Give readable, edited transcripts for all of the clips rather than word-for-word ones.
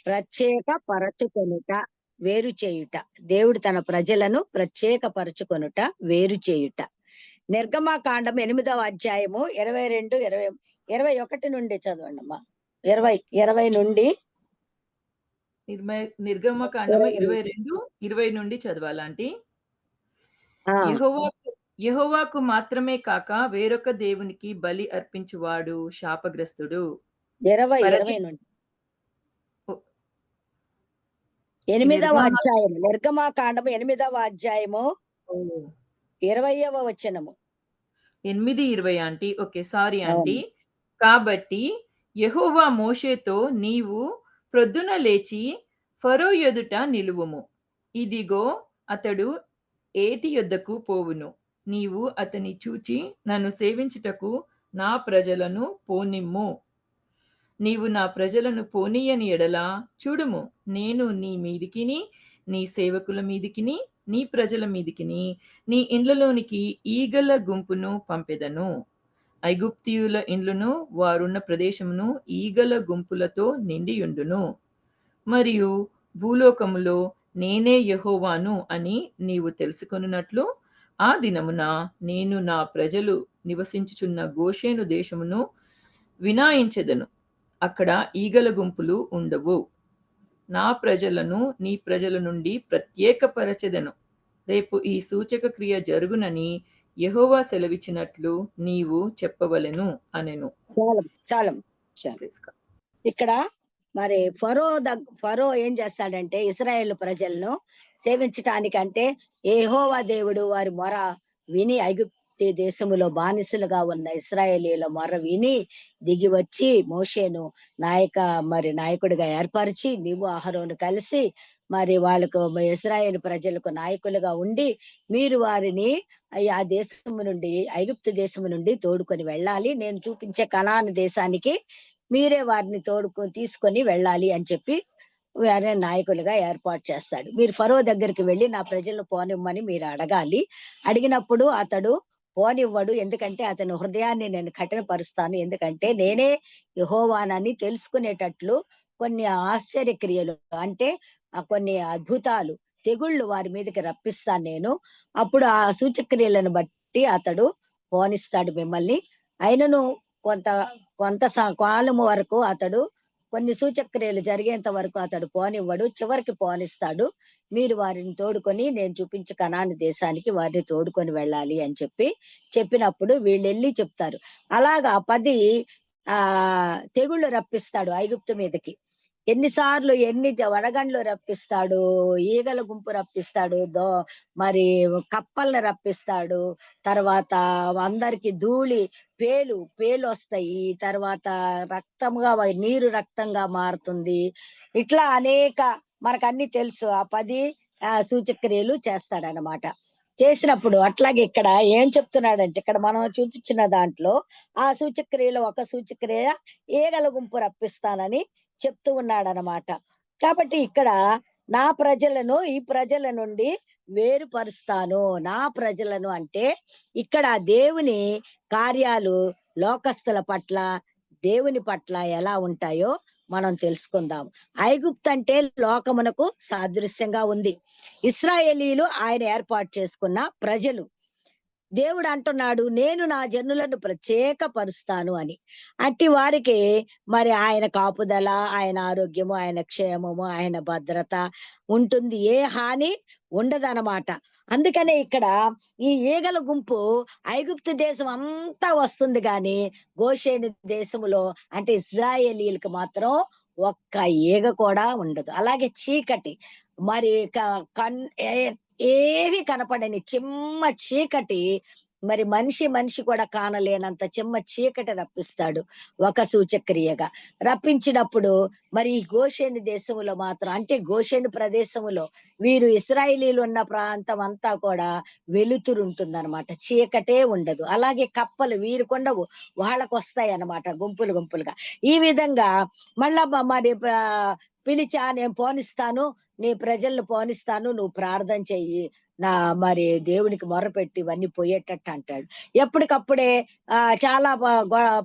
ప్రత్యేక పరచుకొనుట, వేరు చేయుట. దేవుడు తన ప్రజలను ప్రత్యేక పరచుకొనుట, వేరు చేయుట. నిర్గమకాండం 8వ అధ్యాయము 22, 21 నుండి చదవండి అమ్మా. 20 నుండి నిర్గమకాండము 22. 22, 20 నుండి చదవాలంటే, ఆ, యెహోవాకు మాత్రమే కాక వేరొక దేవునికి బలి అర్పించువాడు శాపగ్రస్తుడు. 20 పరదే నుండి ఓ- ఈ 8వ నిర్గమ అధ్యాయము, నిర్గమకాండము 8వ అధ్యాయము ఓ, 20వ వచనము. 8, 20 ఆంటీ. Okay, sorry aunty. అవును. కాబట్టి యెహోవా మోషేతో, నీవు ప్రొద్దున లేచి ఫరో ఎదుట నిలువుము. ఇదిగో, అతడు ఏటి యొద్దకు పోవును. నీవు అతని చూచి నన్ను సేవించుటకు నా ప్రజలను పోనిమ్ము. నీవు నా ప్రజలను పోనీయని ఎడల చూడుము, నేను నీ మీదికిని నీ సేవకుల మీదికిని నీ ప్రజల మీదికిని నీ ఇండ్లలోనికి ఈగల గుంపును పంపెదను. ఐగుప్తీయుల ఇండ్లను వారున్న ప్రదేశమును ఈగల గుంపులతో నిండియుండును. మరియు భూలోకములో నేనే యెహోవాను అని నీవు తెలుసుకొనున్నట్లు ఆ దినమున నేను నా ప్రజలు నివసించుచున్న గోషేను దేశమును వినాయించెదను. అక్కడ ఈగల గుంపులు ఉండవు. నా ప్రజలను నీ ప్రజల నుండి ప్రత్యేకపరచెదను. రేపు ఈ సూచక క్రియ జరుగునని యెహోవా సెలవిచ్చినట్లు నీవు చెప్పవలెను అనెను. చాలు చాలు చాలు. ఇక్కడ మరి ఫరో ఏం చేస్తాడంటే ఇశ్రాయేలు ప్రజలను సేవించటానికంటే యెహోవా దేవుడు వారి మొర విని, ఐగుప్తు దేశములో బానిసలుగా ఉన్న ఇశ్రాయేలీల మొర విని దిగి వచ్చి మోషేను నాయకుడిగా ఏర్పరిచి, నీవు అహరోను కలిసి మరి వాళ్ళకు ఇశ్రాయేలు ప్రజలకు నాయకులుగా ఉండి, మీరు వారిని ఆ దేశము నుండి, ఐగుప్తు దేశము నుండి తోడుకొని వెళ్ళాలి, నేను చూపించే కనాను దేశానికి మీరే వారిని తీసుకొని వెళ్ళాలి అని చెప్పి వారిని నాయకులుగా ఏర్పాటు చేస్తాడు. మీరు ఫరో దగ్గరికి వెళ్ళి నా ప్రజలను పోనివ్వమని మీరు అడగాలి. అడిగినప్పుడు అతడు పోనివ్వడు. ఎందుకంటే అతని హృదయాన్ని నేను కఠినపరుస్తాను. ఎందుకంటే నేనే యెహోవానని తెలుసుకునేటట్లు కొన్ని ఆశ్చర్య క్రియలు, అంటే కొన్ని అద్భుతాలు, తెగుళ్ళు వారి మీదకి రప్పిస్తాను నేను. అప్పుడు ఆ సూచక్రియలను బట్టి అతడు పోనిస్తాడు మిమ్మల్ని. అయినను కొంత కొంత కాలము వరకు అతడు కొన్ని సూచక్రియలు జరిగేంత వరకు అతడు పోనివ్వడు. చివరికి పోనిస్తాడు. మీరు వారిని తోడుకొని నేను చూపించే కనాను దేశానికి వారిని తోడుకొని వెళ్ళాలి అని చెప్పినప్పుడు వీళ్ళెళ్ళి చెప్తారు. అలాగా 10 తెగుళ్ళు రప్పిస్తాడు ఐగుప్తు మీదకి. ఎన్నిసార్లు ఎన్ని వడగండ్లు రప్పిస్తాడు, ఈగల గుంపు రప్పిస్తాడు, మరి కప్పల్ని రప్పిస్తాడు. తర్వాత అందరికి ధూళి పేలు వస్తాయి. తర్వాత రక్తంగా నీరు రక్తంగా మారుతుంది. ఇట్లా అనేక మనకన్నీ తెలుసు. ఆ 10 సూచక్రియలు చేస్తాడనమాట. చేసినప్పుడు అట్లాగే ఇక్కడ ఏం చెప్తున్నాడంటే, ఇక్కడ మనం చూపించిన దాంట్లో ఆ సూచక్రియలో ఒక సూచక్రియ ఈగల గుంపు రప్పిస్తానని చెప్తూ ఉన్నాడనమాట. కాబట్టి ఇక్కడ నా ప్రజలను ఈ ప్రజల నుండి వేరుపరుస్తాను. నా ప్రజలను అంటే ఇక్కడ దేవుని కార్యాలు లోకస్తుల పట్ల, దేవుని పట్ల ఎలా ఉంటాయో మనం తెలుసుకుందాం. ఐగుప్తు అంటే లోకమునకు సాదృశ్యంగా ఉంది. ఇశ్రాయేలీలు ఆయన ఏర్పాటు చేసుకున్న ప్రజలు. దేవుడు అంటున్నాడు, నేను నా జనులను ప్రత్యేకపరుస్తాను అని. అట్టి వారికి మరి ఆయన కాపుదల, ఆయన ఆరోగ్యము, ఆయన క్షేమము, ఆయన భద్రత ఉంటుంది. ఏ హాని ఉండదన్నమాట. అందుకనే ఇక్కడ ఈ ఈగల గుంపు ఐగుప్తు దేశం అంతా వస్తుంది, గాని గోషేను దేశములో అంటే ఇశ్రాయేలీలకు మాత్రం ఒక్క ఈగ కూడా ఉండదు. అలాగే చీకటి, మరి ఏవి కనపడని చిమ్మ చీకటి, మరి మనిషి కూడా కానలేనంత చిమ్మ చీకటి రప్పిస్తాడు ఒక సూచక్రియగా. రప్పించినప్పుడు మరి ఈ గోషేను దేశములో మాత్రం, అంటే గోషేను ప్రదేశములో వీరు ఇశ్రాయేలీలు ఉన్న ప్రాంతం అంతా కూడా వెలుతురు ఉంటుందన్నమాట, చీకటే ఉండదు. అలాగే కప్పలు వీరికొండవు, వాళ్ళకు వస్తాయి అన్నమాట గుంపులుగా. ఈ విధంగా మళ్ళా మరి పిలిచా, నేను పోనిస్తాను, నీ ప్రజలను పోనిస్తాను, నువ్వు ప్రార్థన చెయ్యి, నా మరి దేవునికి మొర్రపెట్టి ఇవన్నీ పోయేటట్టు అంటాడు. ఎప్పటికప్పుడే చాలా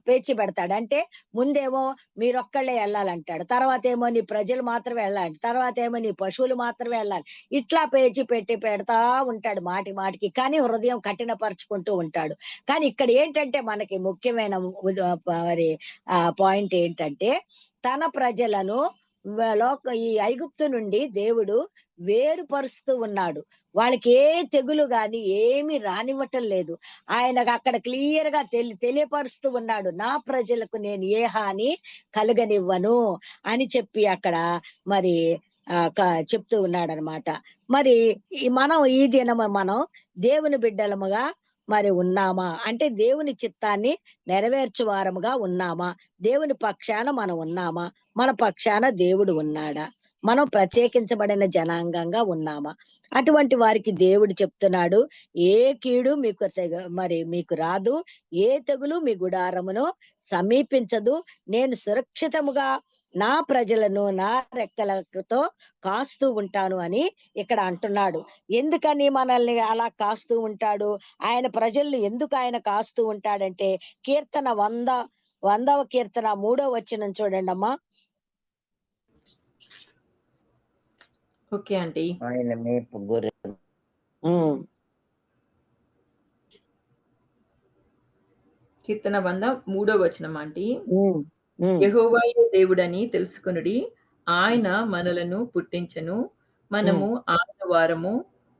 పేచీ పెడతాడు. అంటే ముందేమో మీరొక్కళ్ళే వెళ్ళాలంటాడు. తర్వాతేమో నీ ప్రజలు మాత్రమే వెళ్ళాలి. తర్వాతేమో నీ పశువులు మాత్రమే వెళ్ళాలి. ఇట్లా పేచీ పెడతా ఉంటాడు మాటి మాటికి. కానీ హృదయం కఠినపరుచుకుంటూ ఉంటాడు. కానీ ఇక్కడ ఏంటంటే మనకి ముఖ్యమైన మరి పాయింట్ ఏంటంటే తన ప్రజలను ఈ ఐగుప్తు నుండి దేవుడు వేరుపరుస్తూ ఉన్నాడు. వాళ్ళకి ఏ తెగులు గాని ఏమి రానివ్వటం లేదు. ఆయనకు అక్కడ క్లియర్ గా తెలియపరుస్తూ ఉన్నాడు. నా ప్రజలకు నేను ఏ హాని కలగనివ్వను అని చెప్పి అక్కడ మరి చెప్తూ ఉన్నాడనమాట. మరి మనం ఈ దినము మనం దేవుని బిడ్డలముగా మరి ఉన్నామా అంటే దేవుని చిత్తాన్ని నెరవేర్చు వారముగా ఉన్నామా? దేవుని పక్షాన మనం ఉన్నామా? మన పక్షాన దేవుడు ఉన్నాడా? మనం ప్రత్యేకించబడిన జనాంగంగా ఉన్నామా? అటువంటి వారికి దేవుడు చెప్తున్నాడు, ఏ కీడు మరి మీకు రాదు, ఏ తెగులు మీ గుడారమును సమీపించదు. నేను సురక్షితముగా నా ప్రజలను నా రెక్కలతో కాస్తూ ఉంటాను అని ఇక్కడ అంటున్నాడు. ఎందుకని మనల్ని అలా కాస్తూ ఉంటాడు? ఆయన ప్రజల్ని ఎందుకు ఆయన కాస్తూ ఉంటాడంటే కీర్తన 100వ కీర్తన 3వ వచనం చూడండమ్మా. Okay aunty. ఆయన మేపు గొర్రె. కీర్తన 100 3వ వచనం ఆంటీ. యెహోవాయే దేవుడని తెలుసుకొనుడి, ఆయన మనలను పుట్టించెను, మనము ఆయన వారము,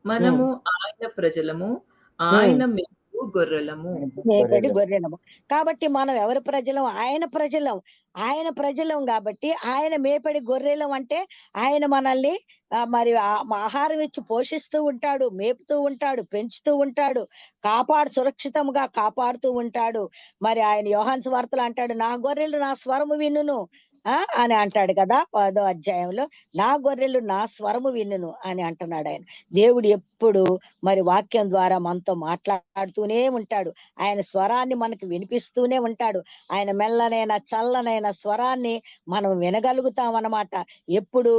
మనము ఆయన ప్రజలము, ఆయన మేపు గొర్రెలము. మేపడి గొర్రెలము. కాబట్టి మనం ఎవరి ప్రజలం? ఆయన ప్రజలం. ఆయన ప్రజలం కాబట్టి ఆయన మేపడి గొర్రెలం అంటే ఆయన మనల్ని మరి ఆహారం ఇచ్చి పోషిస్తూ ఉంటాడు, మేపుతూ ఉంటాడు, పెంచుతూ ఉంటాడు, సురక్షితంగా కాపాడుతూ ఉంటాడు. మరి ఆయన యోహాను సువార్తలో అంటాడు, నా గొర్రెలు నా స్వరము వినును అని అంటాడు కదా 10వ అధ్యాయంలో. నా గొర్రెలు నా స్వరము వినును అని అంటున్నాడు ఆయన. దేవుడు ఎప్పుడు మరి వాక్యం ద్వారా మనతో మాట్లాడుతూనే ఉంటాడు. ఆయన స్వరాన్ని మనకు వినిపిస్తూనే ఉంటాడు. ఆయన మెల్లనైన చల్లనైన స్వరాన్ని మనం వినగలుగుతాం అన్నమాట. ఎప్పుడు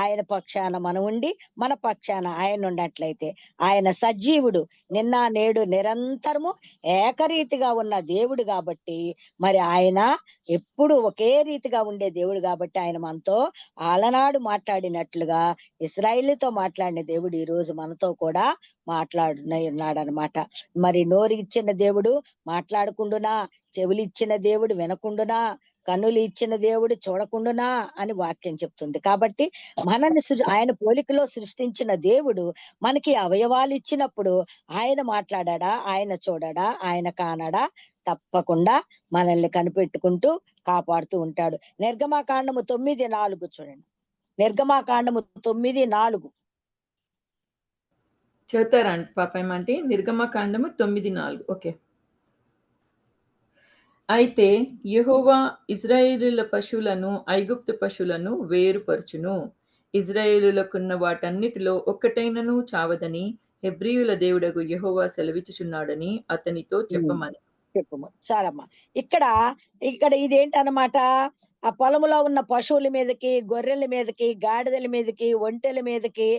ఆయన పక్షాన మనం ఉండి మన పక్షాన ఆయన ఉన్నట్లయితే. ఆయన సజీవుడు, నిన్న నేడు నిరంతరము ఏకరీతిగా ఉన్న దేవుడు కాబట్టి మరి ఆయన ఎప్పుడు ఒకే రీతిగా ఉండే దేవుడు కాబట్టి ఆయన మనతో ఆలనాడు మాట్లాడినట్లుగా ఇశ్రాయేలుతో మాట్లాడిన దేవుడు ఈ రోజు మనతో కూడా ఉన్నాడనమాట. మరి నోరు ఇచ్చిన దేవుడు మాట్లాడకుండునా, చెవులు ఇచ్చిన దేవుడు వినకుండునా, కన్నులు ఇచ్చిన దేవుడు చూడకుండునా అని వాక్యం చెప్తుంది. కాబట్టి మనల్ని ఆయన పోలికలో సృష్టించిన దేవుడు మనకి అవయవాలు ఇచ్చినప్పుడు ఆయన మాట్లాడా, ఆయన చూడడా, ఆయన కానడా? తప్పకుండా మనల్ని కనిపెట్టుకుంటూ కాపాడుతూ ఉంటాడు. నిర్గమాకాండము 9:4 చూడండి. నిర్గమాకాండము 9:4 చదువుతారా పాపం అంటే నిర్గమకాండము 9:4. ఓకే. అయితే యెహోవా ఇశ్రాయేలీయుల పశువులను ఐగుప్తు పశువులను వేరుపరచును. ఇశ్రాయేలీయులకున్న వాటన్నిటిలో ఒక్కటైనను చావదని హెబ్రీయుల దేవుడగు యెహోవా సెలవిచ్చుచున్నాడని అతనితో చెప్పమని. చెప్పము చాలమ్మా. ఇక్కడ ఇదేంటన్నమాట, ఆ పొలములో ఉన్న పశువుల మీదకి, గొర్రెల మీదకి, గాడిదల మీదకి, ఒంటెల మీదకి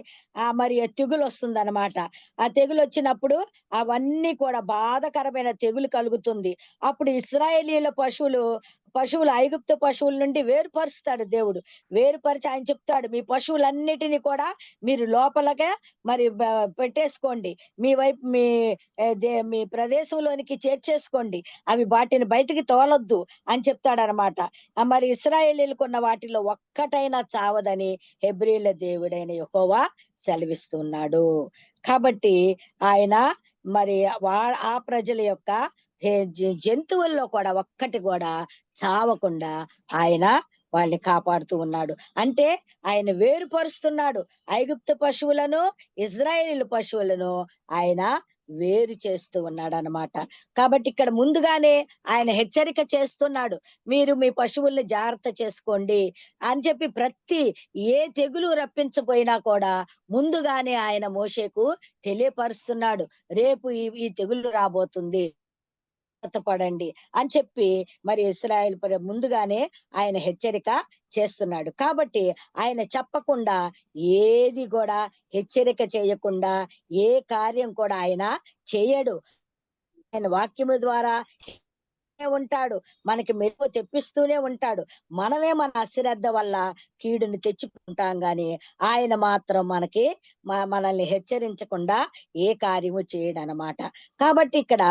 మరి తెగులు వస్తుంది అనమాట. ఆ తెగులు వచ్చినప్పుడు అవన్నీ కూడా బాధకరమైన తెగులు కలుగుతుంది. అప్పుడు ఇశ్రాయేలీయుల పశువులు ఐగుప్తు పశువుల నుండి వేరుపరుస్తాడు దేవుడు. వేరుపరిచి ఆయన చెప్తాడు, మీ పశువులన్నిటిని కూడా మీరు లోపలగా మరి పెట్టేసుకోండి, మీ వైపు మీ ప్రదేశంలోనికి చేర్చేసుకోండి, అవి వాటిని బయటికి తోలొద్దు అని చెప్తాడనమాట. మరి ఇశ్రాయేలీయులకు ఉన్న వాటిలో ఒక్కటైనా చావదని హెబ్రీయుల దేవుడైన యెహోవా సెలవిస్తున్నాడు. కాబట్టి ఆయన మరి ఆ ప్రజల యొక్క జంతువుల్లో కూడా ఒక్కటి కూడా చావకుండా ఆయన వాళ్ళని కాపాడుతూ ఉన్నాడు. అంటే ఆయన వేరుపరుస్తున్నాడు. ఐగుప్తు పశువులను, ఇశ్రాయేలు పశువులను ఆయన వేరు చేస్తూ ఉన్నాడు అన్నమాట. కాబట్టి ఇక్కడ ముందుగానే ఆయన హెచ్చరిక చేస్తున్నాడు, మీరు మీ పశువుల్ని జాగ్రత్త చేసుకోండి అని చెప్పి. ఏ తెగులు రప్పించపోయినా కూడా ముందుగానే ఆయన మోషేకు తెలియపరుస్తున్నాడు, రేపు ఈ తెగులు రాబోతుంది, పడండి అని చెప్పి మరి ఇశ్రాయేల్ ముందుగానే ఆయన హెచ్చరిక చేస్తున్నాడు. కాబట్టి ఆయన చెప్పకుండా ఏది కూడా హెచ్చరిక చేయకుండా ఏ కార్యం కూడా ఆయన చేయడు. ఆయన వాక్యము ద్వారా ఉంటాడు. మనకి మెలుకు తెప్పిస్తూనే ఉంటాడు. మనమే మన అశ్రద్ధ వల్ల కీడుని తెచ్చుకుంటాం గాని ఆయన మాత్రం మనకి మనల్ని హెచ్చరించకుండా ఏ కార్యము చేయడనమాట. కాబట్టి ఇక్కడ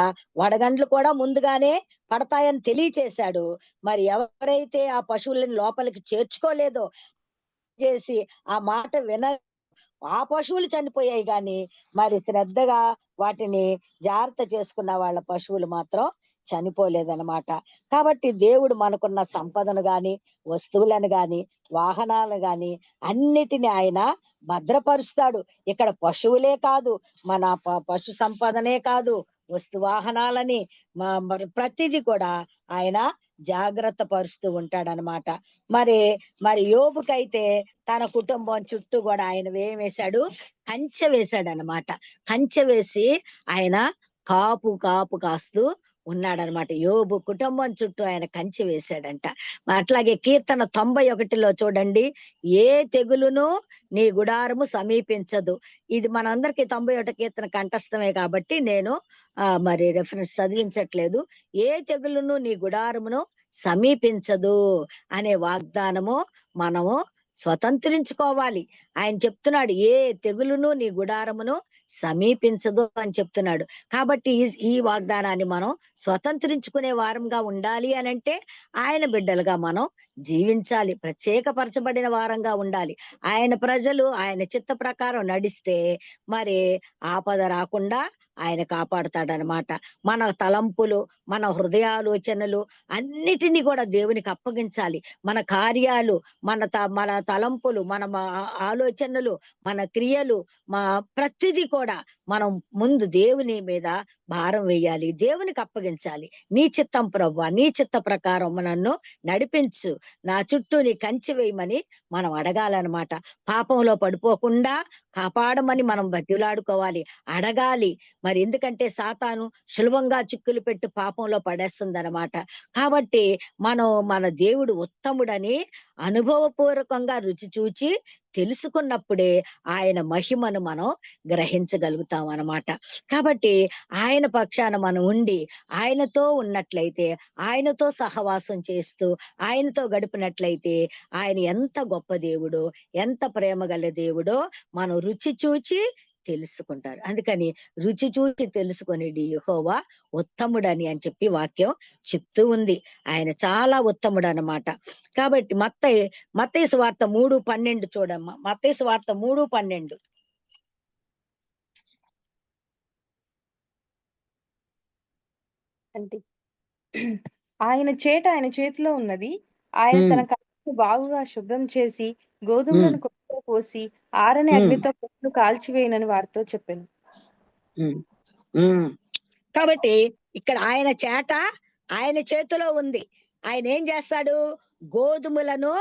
వడగండ్లు కూడా ముందుగానే పడతాయని తెలియచేశాడు. మరి ఎవరైతే ఆ పశువులను లోపలికి చేర్చుకోలేదో చేసి ఆ మాట ఆ పశువులు చనిపోయాయి గాని మరి శ్రద్ధగా వాటిని జాగ్రత్త చేసుకున్న వాళ్ళ పశువులు మాత్రం చనిపోలేదన్నమాట. కాబట్టి దేవుడు మనకున్న సంపదను గాని, వస్తువులను గాని, వాహనాలను గాని అన్నిటిని ఆయన భద్రపరుస్తాడు. ఇక్కడ పశువులే కాదు, మన పశు సంపదనే కాదు, వస్తు వాహనాలని మరి ప్రతిదీ కూడా ఆయన జాగ్రత్త పరుస్తూ ఉంటాడనమాట. మరి మరి యోబుకైతే తన కుటుంబం చుట్టూ కూడా ఆయన ఏం వేశాడు? కంచె వేశాడనమాట. కంచె వేసి ఆయన కాపు కాస్తూ ఉన్నాడనమాట. యోబు కుటుంబం చుట్టూ ఆయన కంచె వేశాడంట. అట్లాగే కీర్తన 91లో చూడండి, ఏ తెగులును నీ గుడారము సమీపించదు. ఇది మనందరికి 91 కీర్తన కంఠస్థమే కాబట్టి నేను మరి రెఫరెన్స్ చదివించట్లేదు. ఏ తెగులును నీ గుడారమును సమీపించదు అనే వాగ్దానము మనము స్వతంత్రించుకోవాలి. ఆయన చెప్తున్నాడు, ఏ తెగులును నీ గుడారమును సమీపించదు అని చెప్తున్నాడు. కాబట్టి ఈ వాగ్దానాన్ని మనం స్వతంత్రించుకునే వారంగా ఉండాలి అనంటే ఆయన బిడ్డలుగా మనం జీవించాలి, ప్రత్యేకపరచబడిన వారంగా ఉండాలి. ఆయన ప్రజలు ఆయన చిత్త ప్రకారం నడిస్తే మరి ఆపద రాకుండా ఆయన కాపాడుతాడనమాట. మన తలంపులు, మన హృదయాలోచనలు అన్నిటినీ కూడా దేవునికి అప్పగించాలి. మన కార్యాలు, మన తలంపులు, మన ఆలోచనలు, మన క్రియలు, ప్రతిదీ కూడా మనం ముందు దేవుని మీద భారం వేయాలి, దేవునికి అప్పగించాలి. నీ చిత్తం ప్రభువా, నీ చిత్త ప్రకారం నన్ను నడిపించు, నా చుట్టూ నీ కంచె వేయమని మనం అడగాలన్నమాట. పాపంలో పడిపోకుండా కాపాడమని మనం బతిలాడుకోవాలి, అడగాలి. మరి ఎందుకంటే సాతాను సులభంగా చిక్కులు పెట్టి పాపంలో పడేస్తుందన్నమాట. కాబట్టి మన దేవుడు ఉత్తముడని అనుభవపూర్వకంగా రుచి చూచి తెలుసుకున్నప్పుడే ఆయన మహిమను మనం గ్రహించగలుగుతాం అన్నమాట. కాబట్టి ఆయన పక్షాన మనం ఉండి ఆయనతో ఉన్నట్లయితే, ఆయనతో సహవాసం చేస్తూ ఆయనతో గడిపినట్లయితే ఆయన ఎంత గొప్ప దేవుడో, ఎంత ప్రేమ గల దేవుడో మనం రుచి చూచి తెలుసుకుంటారు. అందుకని రుచి చూచి తెలుసుకొనిడి యెహోవా ఉత్తముడని అని చెప్పి వాక్యం చెప్తూ ఉంది. ఆయన చాలా ఉత్తముడు అన్నమాట. కాబట్టి మత్తయి సువార్త 3:12 చూడమ్మా. మత్తయి సువార్త 3:12. అంటే ఆయన చేతిలో ఉన్నది. ఆయన తన కళ్ళను బాగుగా శుభ్రం చేసి గోధుమలను కొట్టులో పోసి ఆరని అగ్నితో పొట్టును కాల్చివేయనని వారితో చెప్పాను. కాబట్టి ఇక్కడ ఆయన చేతిలో ఉంది. ఆయన ఏం చేస్తాడు? గోధుమలను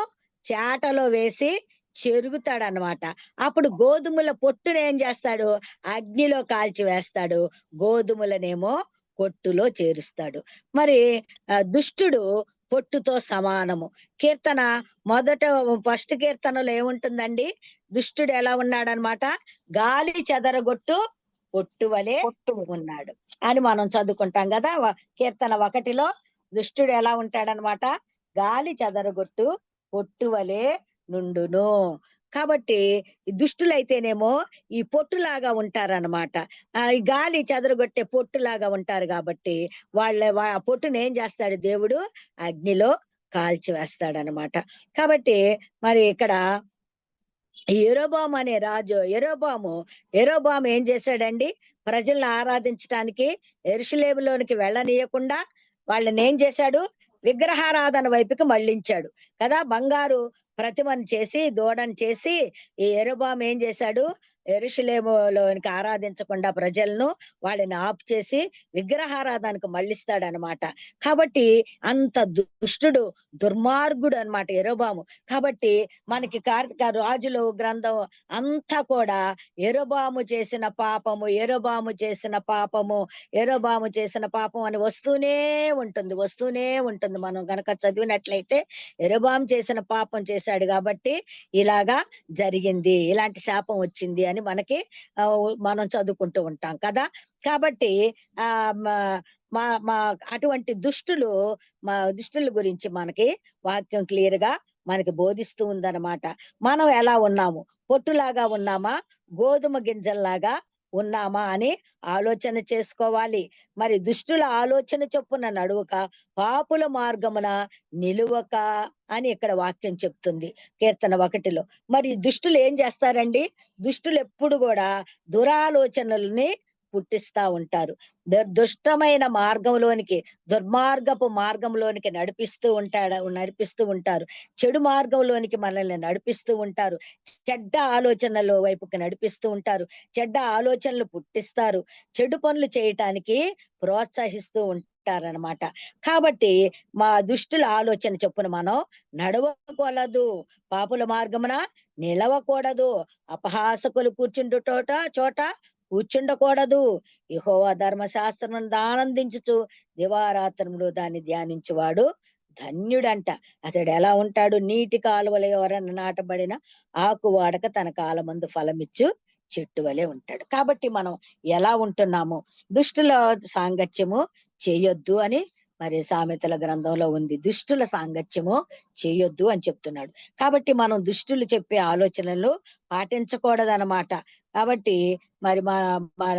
చేటలో వేసి చెరుగుతాడనమాట. అప్పుడు గోధుమల పొట్టును ఏం చేస్తాడు? అగ్నిలో కాల్చి వేస్తాడు, గోధుమలనేమో పొట్టులో చేరుస్తాడు. మరి దుష్టుడు పొట్టుతో సమానము. కీర్తన ఫస్ట్ కీర్తనలో ఏముంటుందండి? దుష్టుడు ఎలా ఉన్నాడనమాట? గాలి చెదరగొట్టు పొట్టు వలె ఉన్నాడు అని మనం చదువుకుంటాం కదా. కీర్తన 1లో దుష్టుడు ఎలా ఉంటాడనమాట? గాలి చెదరగొట్టు పొట్టు వలె నుండును. కాబట్టి దుష్టులైతేనేమో ఈ పొట్టులాగా ఉంటారనమాట. ఈ గాలి చెదరగొట్టే పొట్టులాగా ఉంటారు. కాబట్టి వాళ్ళ పొట్టును ఏం చేస్తాడు దేవుడు? అగ్నిలో కాల్చి వేస్తాడనమాట. కాబట్టి మరి ఇక్కడ యెరోబాము అనే రాజు, యెరోబాము ఏం చేశాడండి? ప్రజల్ని ఆరాధించడానికి యెరూషలేములోనికి వెళ్ళనీయకుండా వాళ్ళని ఏం చేశాడు? విగ్రహారాధన వైపుకి మళ్ళించాడు కదా. బంగారు ప్రతిమను చేసి, దూడను చేసి ఈ యెరోబాము ఏం చేశాడు? యెరూషలేములోనికి ఆరాధించకుండా ప్రజలను వాళ్ళని ఆపు చేసి విగ్రహారాధనకు మళ్ళిస్తాడనమాట. కాబట్టి అంత దుష్టుడు, దుర్మార్గుడు అన్నమాట యెరొబాము. కాబట్టి మనకి కార్తీక రాజుల గ్రంథం అంతా కూడా యెరొబాము చేసిన పాపము, యెరొబాము చేసిన పాపము, యెరొబాము చేసిన పాపం అని వస్తూనే ఉంటుంది. మనం గనక చదివినట్లయితే యెరొబాము చేసిన పాపం చేశాడు కాబట్టి ఇలాగా జరిగింది, ఇలాంటి శాపం వచ్చింది అని మనకి మనం చదువుకుంటూ ఉంటాం కదా. కాబట్టి ఆ మా మా అటువంటి దుష్టుల గురించి మనకి వాక్యం క్లియర్ గా మనకి బోధిస్తూ ఉందన్నమాట. మనం ఎలా ఉన్నాము? పొట్టులాగా ఉన్నామా, గోధుమ గింజల్లాగా ఉన్నామా అని ఆలోచన చేసుకోవాలి. మరి దుష్టుల ఆలోచన చొప్పున నడువక, పాపుల మార్గమున నిలువక అని ఇక్కడ వాక్యం చెప్తుంది కీర్తన 1లో. మరి దుష్టులు ఏం చేస్తారండి? దుష్టులు ఎప్పుడు కూడా దురాలోచనల్ని పుట్టిస్తా ఉంటారు. దుష్టమైన మార్గంలోనికి, దుర్మార్గపు మార్గంలోనికి నడిపిస్తూ ఉంటారు. చెడు మార్గంలోనికి మనల్ని నడిపిస్తూ ఉంటారు. చెడ్డ ఆలోచనల వైపుకి నడిపిస్తూ ఉంటారు. చెడ్డ ఆలోచనలు పుట్టిస్తారు. చెడు పనులు చేయటానికి ప్రోత్సహిస్తూ ఉంటారనమాట. కాబట్టి మా దుష్టుల ఆలోచన చొప్పున మనం నడవకూడదు, పాపుల మార్గమున నిలవకూడదు, అపహాసకులు చోట కూర్చుండకూడదు. యెహోవా ధర్మశాస్త్రమును ఆనందించుచు దివారాత్రములు దాన్ని ధ్యానించువాడు ధన్యుడంట. అతడు ఎలా ఉంటాడు? నీటి కాలువల ఎవరన్నా నాటబడిన ఆకు వాడక తన కాలమందు ఫలమిచ్చు చెట్టు వలె ఉంటాడు. కాబట్టి మనం ఎలా ఉంటున్నాము? దుష్టుల సాంగత్యము చేయొద్దు అని మరి సామెతల గ్రంథంలో ఉంది. దుష్టుల సాంగత్యము చేయొద్దు అని చెప్తున్నాడు. కాబట్టి మనం దుష్టులు చెప్పే ఆలోచనలు పాటించకూడదన్నమాట. కాబట్టి మరి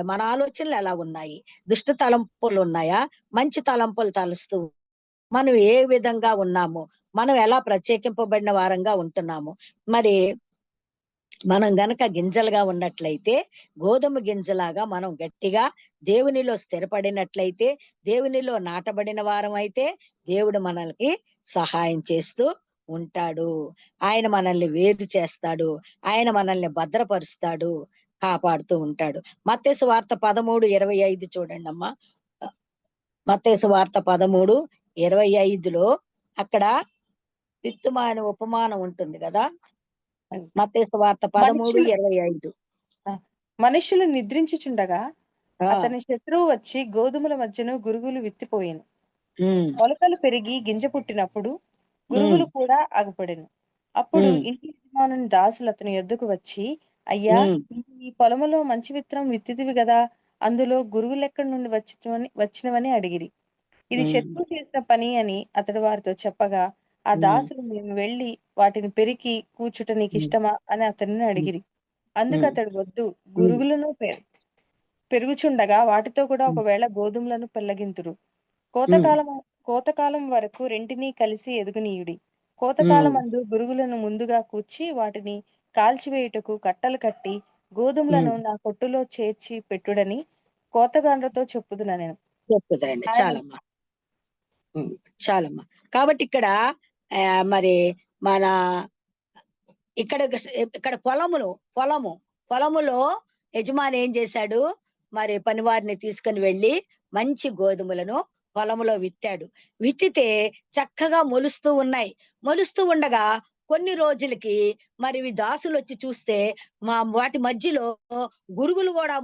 మన ఆలోచనలు ఎలా ఉన్నాయి? దుష్ట తలంపులు ఉన్నాయా? మంచి తలంపులు తలుస్తూ మనం ఏ విధంగా ఉన్నాము? మనం ఎలా ప్రత్యేకింపబడిన వారంగా ఉంటున్నాము? మరి మనం గనక గింజలుగా ఉన్నట్లయితే, గోధుమ గింజలాగా మనం గట్టిగా దేవునిలో స్థిరపడినట్లయితే, దేవునిలో నాటబడిన వారం అయితే దేవుడు మనల్కి సహాయం చేస్తూ ఉంటాడు. ఆయన మనల్ని వేరు చేస్తాడు. ఆయన మనల్ని భద్రపరుస్తాడు, కాపాడుతూ ఉంటాడు. మత్తయి సువార్త 13:25 చూడండి అమ్మా. మత్తయి సువార్త 13:25లో అక్కడ విత్తుమాని ఉపమానం ఉంటుంది కదా. మత్తయి సువార్త 13:25. మనుషులు నిద్రించుచుండగా అతని శత్రువు వచ్చి గోధుమల మధ్యను గురుగులు విత్తిపోయెను. మొలకలు పెరిగి గింజ పుట్టినప్పుడు గురుగులు కూడా ఆగిపడెను. అప్పుడు ఇంటి యజమానుని దాసులు అతని యొద్దకు వచ్చి, అయ్యా, ఈ పొలములో మంచి విత్తనం విత్తితివి గదా, అందులో గురుగులెక్కడి నుండి వచ్చినవని అడిగిరి. ఇది శత్రువు చేసిన పని అని అతడు వారితో చెప్పగా, ఆ దాసులు, మేము వెళ్లి వాటిని పెరికి కూర్చుట నీకు ఇష్టమా అని అతనిని అడిగిరి. అందుకు అతడు, వద్దు, గురుగులను పెరుగుచుండగా వాటితో కూడా ఒకవేళ గోధుమలను పెళ్లగింతురు. కోతకాలం వరకు రెంటినీ కలిసి ఎదుగునీయుడి. కోతకాలమందు గురుగులను ముందుగా కూర్చి వాటిని కాల్చివేయుటకు కట్టలు కట్టి గోధుమలను నా కొట్టులో చేర్చి పెట్టుడని కోతగాండ్రతో చెప్పుదున నేను. చెప్పుదండి. చాలమ్మా. కాబట్టి ఇక్కడ మరి మన ఇక్కడ పొలములో యజమాని ఏం చేశాడు? మరి పనివారిని తీసుకుని వెళ్ళి మంచి గోధుమలను పొలములో విత్తాడు. విత్తితే చక్కగా మొలుస్తూ ఉండగా కొన్ని రోజులకి మరి దాసులు వచ్చి చూస్తే వాటి మధ్యలో గురుగులు కూడా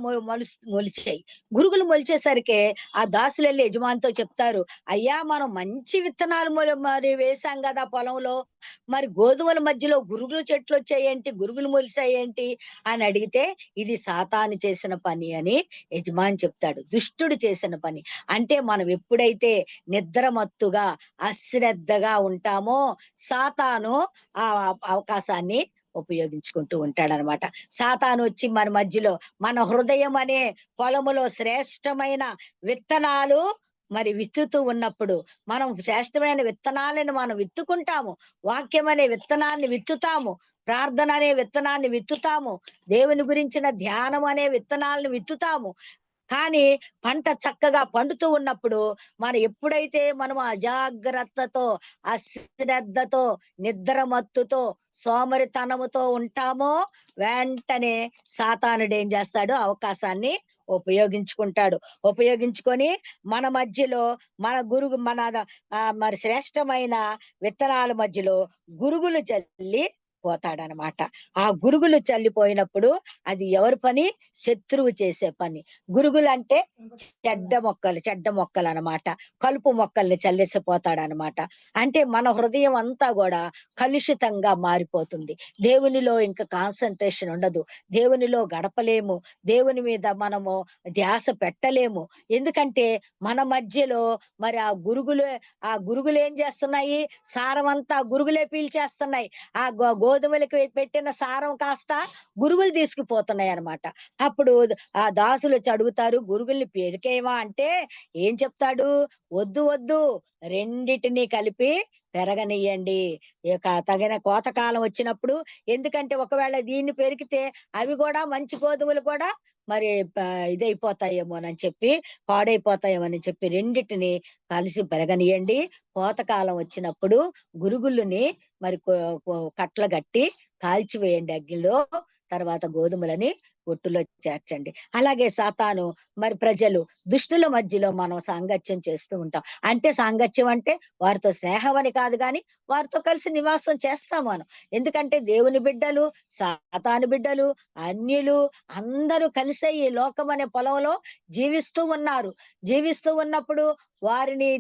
మొలిచాయి. గురుగులు మొలిచేసరికి ఆ దాసులు వెళ్ళి యజమానితో చెప్తారు, అయ్యా, మనం మంచి విత్తనాలు మరి వేసాం కదా పొలంలో, మరి గోధుమల మధ్యలో గురుగులు చెట్లు వచ్చాయేంటి, గురుగులు మొలిసాయేంటి అని అడిగితే, ఇది సాతాను చేసిన పని అని యజమాని చెప్తాడు. దుష్టుడు చేసిన పని. అంటే మనం ఎప్పుడైతే నిద్రమత్తుగా అశ్రద్ధగా ఉంటామో సాతాను ఆ అవకాశాన్ని ఉపయోగించుకుంటూ ఉంటాడనమాట. సాతాను వచ్చి మన మధ్యలో, మన హృదయం అనే పొలములో శ్రేష్టమైన విత్తనాలు మరి విత్తుతూ ఉన్నప్పుడు, మనం శ్రేష్టమైన విత్తనాలను మనం విత్తుకుంటాము. వాక్యం అనే విత్తనాన్ని విత్తుతాము, ప్రార్థన అనే విత్తనాన్ని విత్తుతాము, దేవుని గురించిన ధ్యానం అనే విత్తనాలను విత్తుతాము. కానీ పంట చక్కగా పండుతూ ఉన్నప్పుడు మనం ఎప్పుడైతే మనం అజాగ్రత్తతో, అశ్రద్ధతో, నిద్రమత్తుతో, సోమరితనముతో ఉంటామో వెంటనే సాతానుడు ఏం చేస్తాడు, అవకాశాన్ని ఉపయోగించుకుంటాడు. ఉపయోగించుకొని మన మధ్యలో మరి శ్రేష్టమైన విత్తనాల మధ్యలో గురుగులు చల్లి పోతాడనమాట. ఆ గురుగులు చల్లిపోయినప్పుడు అది ఎవరి పని? శత్రువు చేసే పని. గురుగులు అంటే చెడ్డ మొక్కలు అనమాట. కలుపు మొక్కల్ని చల్లేసిపోతాడనమాట. అంటే మన హృదయం అంతా కూడా కలుషితంగా మారిపోతుంది. దేవునిలో ఇంకా కాన్సన్ట్రేషన్ ఉండదు. దేవునిలో గడపలేము. దేవుని మీద మనము ధ్యాస పెట్టలేము. ఎందుకంటే మన మధ్యలో మరి ఆ గురుగులు ఏం చేస్తున్నాయి? సారం అంతా గురుగులే పీల్చేస్తున్నాయి. ఆ గోధుమలకి పెట్టిన సారం కాస్త గురుగులు తీసుకుపోతున్నాయి అన్నమాట. అప్పుడు ఆ దాసులు వచ్చి అడుగుతారు, గురుగుల్ని పెరికేయమా అంటే ఏం చెప్తాడు? వద్దు వద్దు, రెండిటిని కలిపి పెరగనియ్యండి. ఇక తగిన కోతకాలం వచ్చినప్పుడు, ఎందుకంటే ఒకవేళ దీన్ని పెరిగితే అవి కూడా మంచి గోధుమలు కూడా మరి ఇదైపోతాయేమోనని చెప్పి, పాడైపోతాయేమోనని చెప్పి రెండిటిని కలిసి పెరగనియండి. కోతకాలం వచ్చినప్పుడు గురుగులని మరి కట్ల గట్టి కాల్చివేయండి అగ్గిలో. తర్వాత గోధుమలని ఒట్టులో చేర్చండి. అలాగే సాతాను మరి ప్రజలు దుష్టుల మధ్యలో మనం సాంగత్యం చేస్తూ ఉంటాం. అంటే సాంగత్యం అంటే వారితో స్నేహం అని కాదు, కానీ వారితో కలిసి నివాసం చేస్తాం మనం. ఎందుకంటే దేవుని బిడ్డలు, సాతాను బిడ్డలు, అన్యులు అందరూ కలిసే ఈ లోకం అనే పొలంలో జీవిస్తూ ఉన్నారు. జీవిస్తూ ఉన్నప్పుడు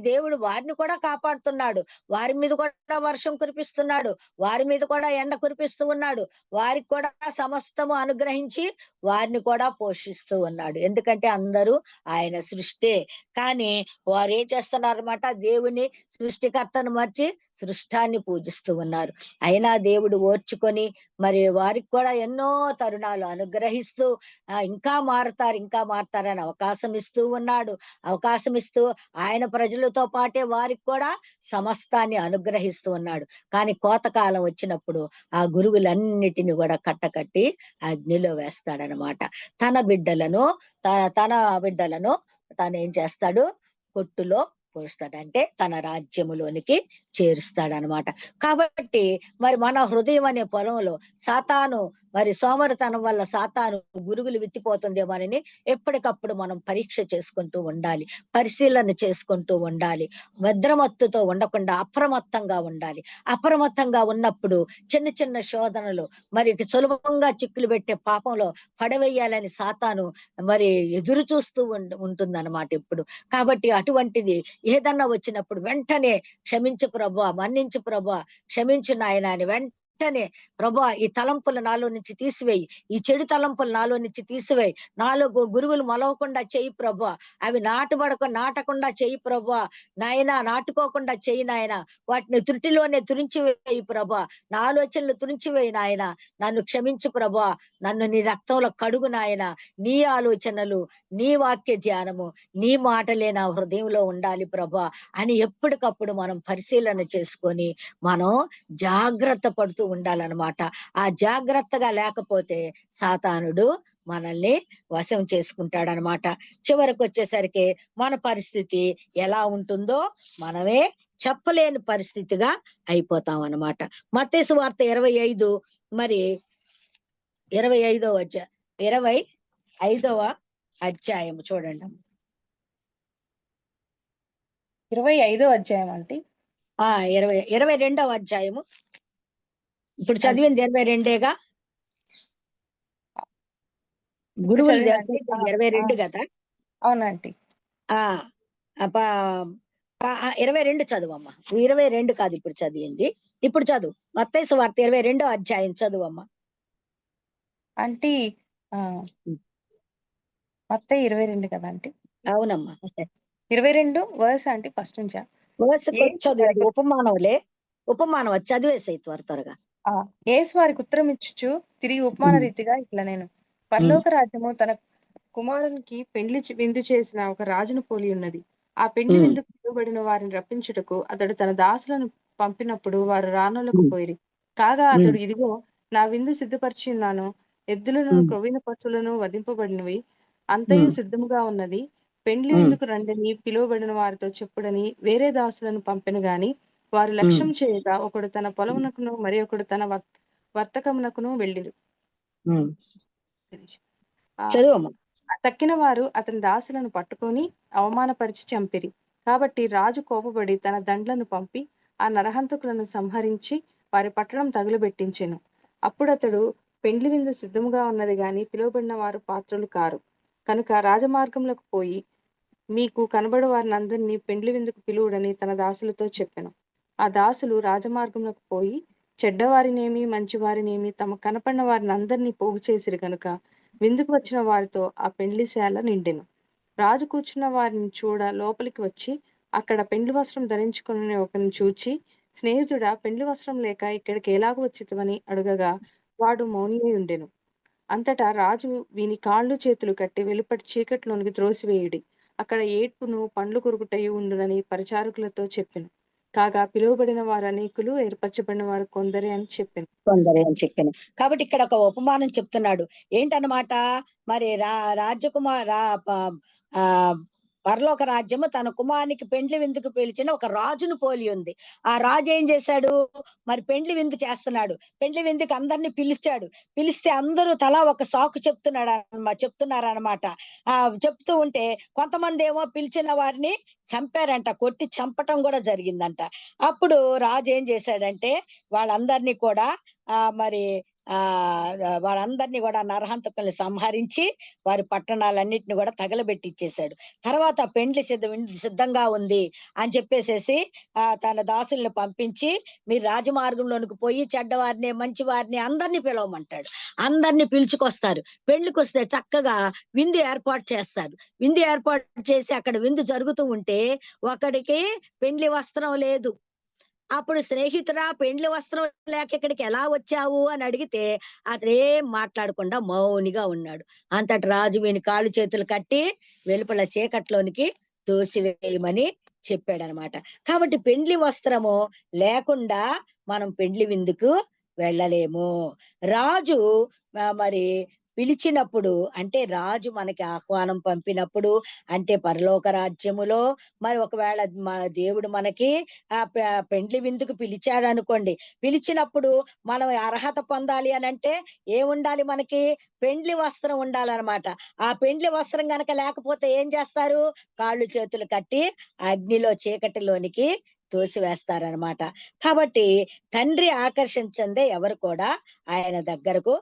దేవుడు వారిని కూడా కాపాడుతున్నాడు. వారి మీద కూడా వర్షం కురిపిస్తున్నాడు. వారి మీద కూడా ఎండ కురిపిస్తూ ఉన్నాడు. వారికి కూడా సమస్తము అనుగ్రహించి వారిని కూడా పోషిస్తూ ఉన్నాడు. ఎందుకంటే అందరూ ఆయన సృష్టే. కానీ వారు ఏం చేస్తున్నారన్నమాట? దేవుని సృష్టికర్తను మర్చి సృష్టాన్ని పూజిస్తూ ఉన్నారు. అయినా దేవుడు ఓర్చుకొని మరి వారికి కూడా ఎన్నో తరుణాలు అనుగ్రహిస్తూ ఇంకా మారుతారని అవకాశం ఇస్తూ ఉన్నాడు. అవకాశం ఇస్తూ ఆయన ప్రజలతో పాటే వారికి కూడా సమస్తాన్ని అనుగ్రహిస్తూ ఉన్నాడు. కానీ కోతకాలం వచ్చినప్పుడు ఆ గురుగులన్నిటిని కూడా కట్టకట్టి అగ్నిలో వేస్తాడనమాట. తన బిడ్డలను తను ఏం చేస్తాడు? కొట్టులో పోస్తాడు. అంటే తన రాజ్యములోనికి చేరుస్తాడనమాట. కాబట్టి మరి మన హృదయం అనే పొలంలో సాతాను మరి సోమరితనం వల్ల సాతాను గురుగులు విత్తిపోతుందేమోనని ఎప్పటికప్పుడు మనం పరీక్ష చేసుకుంటూ ఉండాలి. పరిశీలన చేసుకుంటూ ఉండాలి. నిద్రమత్తుతో ఉండకుండా అప్రమత్తంగా ఉండాలి. అప్రమత్తంగా ఉన్నప్పుడు చిన్న చిన్న శోధనలు మరి సులభంగా చిక్కులు పెట్టే పాపంలో పడవేయాలని సాతాను మరి ఎదురు చూస్తూ ఉంటుందన్నమాట ఎప్పుడు. కాబట్టి అటువంటిది ఏదన్నా వచ్చినప్పుడు వెంటనే క్షమించు ప్రభువా, మన్నించు ప్రభువా, క్షమించు నాయనా అని వెంటనే ప్రభువా ఈ తలంపులు నాలో నుంచి తీసివేయి, ఈ చెడు తలంపులు నాలో నుంచి తీసివేయి, నాలో గురుగులు మొలవకుండా చెయ్యి ప్రభువా, అవి నాటకుండా చెయ్యి ప్రభువా, నాయనా నాటుకోకుండా చెయ్యి నాయన, వాటిని త్రుటిలోనే తురించివేయి ప్రభువా, నా ఆలోచనలు తురించివేయి నాయన, నన్ను క్షమించు ప్రభువా, నన్ను నీ రక్తంలో కడుగు నాయన, నీ ఆలోచనలు, నీ వాక్య ధ్యానము, నీ మాటలే నా హృదయంలో ఉండాలి ప్రభా అని ఎప్పటికప్పుడు మనం పరిశీలన చేసుకొని మనం జాగ్రత్త పడుతూ ఉండాలన్నమాట. ఆ జాగ్రత్తగా లేకపోతే సాతానుడు మనల్ని వశం చేసుకుంటాడనమాట. చివరికి వచ్చేసరికి మన పరిస్థితి ఎలా ఉంటుందో మనమే చెప్పలేని పరిస్థితిగా అయిపోతాం అన్నమాట. మత్తయి సువార్త 25 మరి 25వ అధ్యాయం చూడండి. 25వ అధ్యాయం అంటే 22వ అధ్యాయము. ఇప్పుడు చదివింది 22గా. గురువులు 22 కదా. అవునండి. 22 చదువమ్మా. 22 కాదు ఇప్పుడు చదివింది. ఇప్పుడు చదువు. మత్తయి సువార్త 22వ అధ్యాయం చదువమ్మా. అంటే మత్తయి 22 కదా అంటే. అవునమ్మా. 22 వర్స్ అంటే ఫస్ట్ నుంచా? చదువు. ఉపమానం చదివేసాయి త్వరగా. యేసు వారికి ఉత్తరం ఇచ్చుచు తిరిగి ఉపమాన రీతిగా ఇట్లా, నేను పరలోక రాజ్యము తన కుమారునికి పెండ్లి విందు చేసిన ఒక రాజును పోలి ఉన్నది. ఆ పెండ్లి విందుకు పిలువబడిన వారిని రప్పించుటకు అతడు తన దాసులను పంపినప్పుడు వారు రానొల్లకపోయిరి. కాగా అతడు, ఇదిగో నా విందు సిద్ధపరిచి ఉన్నాను, ఎద్దులను క్రొవ్విన పశువులను వధింపబడినవి, అంతయు ఉమ్, సిద్ధముగా ఉన్నది, పెండ్లి ఉమ్, విందుకు రండని పిలువబడిన వారితో చెప్పుడని వేరే దాసులను పంపెను గాని, వారు ఉమ్, లక్ష్యం చేయక ఒకడు తన పొలమునకును మరి ఒకడు తన వర్తకమునకును వెళ్ళిరు. ఉమ్. ఆ చదువమ్మా. తక్కిన వారు అతని దాసులను పట్టుకొని అవమానపరిచి చంపిరి. కాబట్టి రాజు కోపపడి తన దండ్లను పంపి ఆ నరహంతకులను సంహరించి వారి పట్టణం తగులబెట్టించెను. అప్పుడతడు, పెండ్లి విందు సిద్ధముగా ఉన్నది గాని పిలువబడిన వారు పాత్రులు కారు. కనుక రాజమార్గములకు పోయి మీకు కనబడు వారినందరినీ పెండ్లి విందుకు పిలువుడని తన దాసులతో చెప్పెను. ఆ దాసులు రాజమార్గములకు పోయి చెడ్డవారినేమి మంచివారినేమి తమ కనపడిన వారిని అందరినీ పోగు చేసిరి గనుక విందుకు వచ్చిన వారితో ఆ పెండ్లిశాల నిండెను. రాజు కూర్చున్న వారిని చూడ లోపలికి వచ్చి అక్కడ పెండ్లి వస్త్రం ధరించుకుని ఒకరిని చూచి, స్నేహితుడా, పెండ్లి వస్త్రం లేక ఇక్కడికి ఎలాగ వచ్చితివని అడుగగా వాడు మౌని ఉండెను. అంతటా రాజు వీని కాళ్ళు చేతులు కట్టి వెలుపటి చీకట్లోనికి త్రోసివేయుడి, అక్కడ ఏడ్పును పండ్లు కొరుకుటయు ఉండునని పరిచారకులతో చెప్పెను. కాగా పిలువబడిన వారు అనేకులు, ఏర్పరచబడిన వారు కొందరే అని చెప్పెను. కొందరే అని చెప్పాను. కాబట్టి ఇక్కడ ఒక ఉపమానం చెప్తున్నాడు. ఏంటన్నమాట, మరి రాజకుమార్ ఆ పరలోక రాజ్యము తన కుమారునికి పెండ్లి విందుకు పిలిచిన ఒక రాజును పోలి ఉంది. ఆ రాజు ఏం చేశాడు, మరి పెండ్లి విందు చేస్తున్నాడు. పెండ్లి విందుకు అందరినీ పిలిచాడు. పిలిస్తే అందరూ తలా ఒక సాకు చెప్తున్నారనమాట. చెప్తూ ఉంటే కొంతమంది ఏమో పిలిచిన వారిని చంపారంట, కొట్టి చంపటం కూడా జరిగిందంట. అప్పుడు రాజు ఏం చేశాడంటే వాళ్ళందరినీ కూడా మరి వాళ్ళందరినీ కూడా నరహంతకుల్ని సంహరించి వారి పట్టణాలన్నిటిని కూడా తగలబెట్టిచ్చేశాడు. తర్వాత పెండ్లి సిద్ధంగా ఉంది అని చెప్పేసేసి తన దాసుల్ని పంపించి మీరు రాజమార్గంలోనికి పోయి చెడ్డవారిని మంచి వారిని అందరినీ పిలవమంటాడు. అందరినీ పిలుచుకొస్తారు. పెళ్లికి వస్తే చక్కగా విందు ఏర్పాటు చేస్తారు. విందు ఏర్పాటు చేసి అక్కడ విందు జరుగుతూ ఉంటే ఒకడికి పెండ్లి వస్త్రం లేదు. అప్పుడు స్నేహితుడా, పెండ్లి వస్త్రం లేక ఇక్కడికి ఎలా వచ్చావు అని అడిగితే అతనేం మాట్లాడకుండా మౌనిగా ఉన్నాడు. అంతటి రాజు వీని కాళ్ళు చేతులు కట్టి వెలుపల చీకట్లోనికి తోసివేయమని చెప్పాడనమాట. కాబట్టి పెండ్లి వస్త్రము లేకుండా మనం పెండ్లి విందుకు వెళ్ళలేము. రాజు మరి పిలిచినప్పుడు, అంటే రాజు మనకి ఆహ్వానం పంపినప్పుడు, అంటే పరలోక రాజ్యములో మరి ఒకవేళ దేవుడు మనకి పెండ్లి విందుకు పిలిచాడు అనుకోండి, పిలిచినప్పుడు మనం అర్హత పొందాలి అని అంటే ఏముండాలి, మనకి పెండ్లి వస్త్రం ఉండాలన్నమాట. ఆ పెండ్లి వస్త్రం గనక లేకపోతే ఏం చేస్తారు, కాళ్ళు చేతులు కట్టి అగ్నిలో చీకటిలోనికి తోసివేస్తారనమాట. కాబట్టి తండ్రి ఆకర్షించందే ఎవరు కూడా ఆయన దగ్గరకు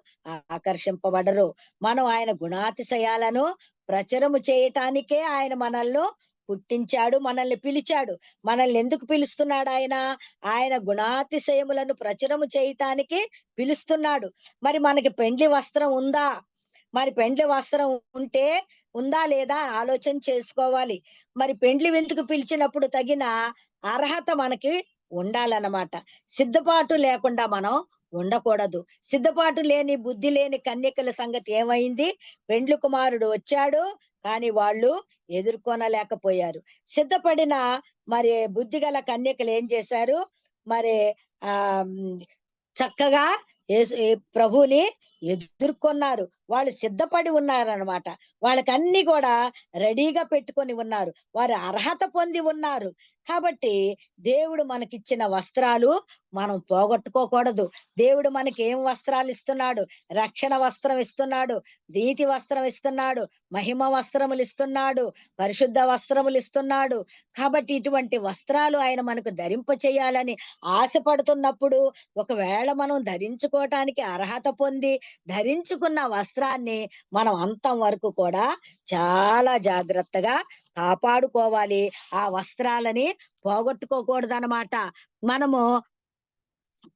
ఆకర్షింపబడరు. మనం ఆయన గుణాతిశయాలను ప్రచురము చేయటానికే ఆయన మనల్ని పుట్టించాడు, మనల్ని పిలిచాడు. మనల్ని ఎందుకు పిలుస్తున్నాడు ఆయన, ఆయన గుణాతిశయములను ప్రచురము చేయటానికి పిలుస్తున్నాడు. మరి మనకి పెండ్లి వస్త్రం ఉందా, మరి పెండ్లి వస్త్రం ఉంటే ఉందా లేదా ఆలోచన చేసుకోవాలి. మరి పెండ్లి విందుకు పిలిచినప్పుడు తగిన అర్హత మనకి ఉండాలన్నమాట. సిద్ధపాటు లేకుండా మనం ఉండకూడదు. సిద్ధపాటు లేని బుద్ధి లేని కన్యకల సంగతి ఏమైంది, పెండ్లి కుమారుడు వచ్చాడు కానీ వాళ్ళు ఎదుర్కొనలేకపోయారు. సిద్ధపడిన మరి బుద్ధిగల కన్యకలు ఏం చేశారు, మరి ఆ చక్కగా ప్రభుని ఎదుర్కొన్నారు. వాళ్ళు సిద్ధపడి ఉన్నారనమాట. వాళ్ళకి అన్ని కూడా రెడీగా పెట్టుకొని ఉన్నారు. వారు అర్హత పొంది ఉన్నారు. కాబట్టి దేవుడు మనకిచ్చిన వస్త్రాలు మనం పోగొట్టుకోకూడదు. దేవుడు మనకి ఏం వస్త్రాలు ఇస్తున్నాడు, రక్షణ వస్త్రం ఇస్తున్నాడు, నీతి వస్త్రం ఇస్తున్నాడు, మహిమ వస్త్రములు ఇస్తున్నాడు, పరిశుద్ధ వస్త్రములు ఇస్తున్నాడు. కాబట్టి ఇటువంటి వస్త్రాలు ఆయన మనకు ధరింప చేయాలని ఆశపడుతున్నప్పుడు, ఒకవేళ మనం ధరించుకోవటానికి అర్హత పొంది ధరించుకున్న వస్త్రాన్ని మనం అంతం వరకు కూడా చాలా జాగ్రత్తగా కాపాడుకోవాలి. ఆ వస్త్రాలని పోగొట్టుకోకూడదన్నమాట. మనము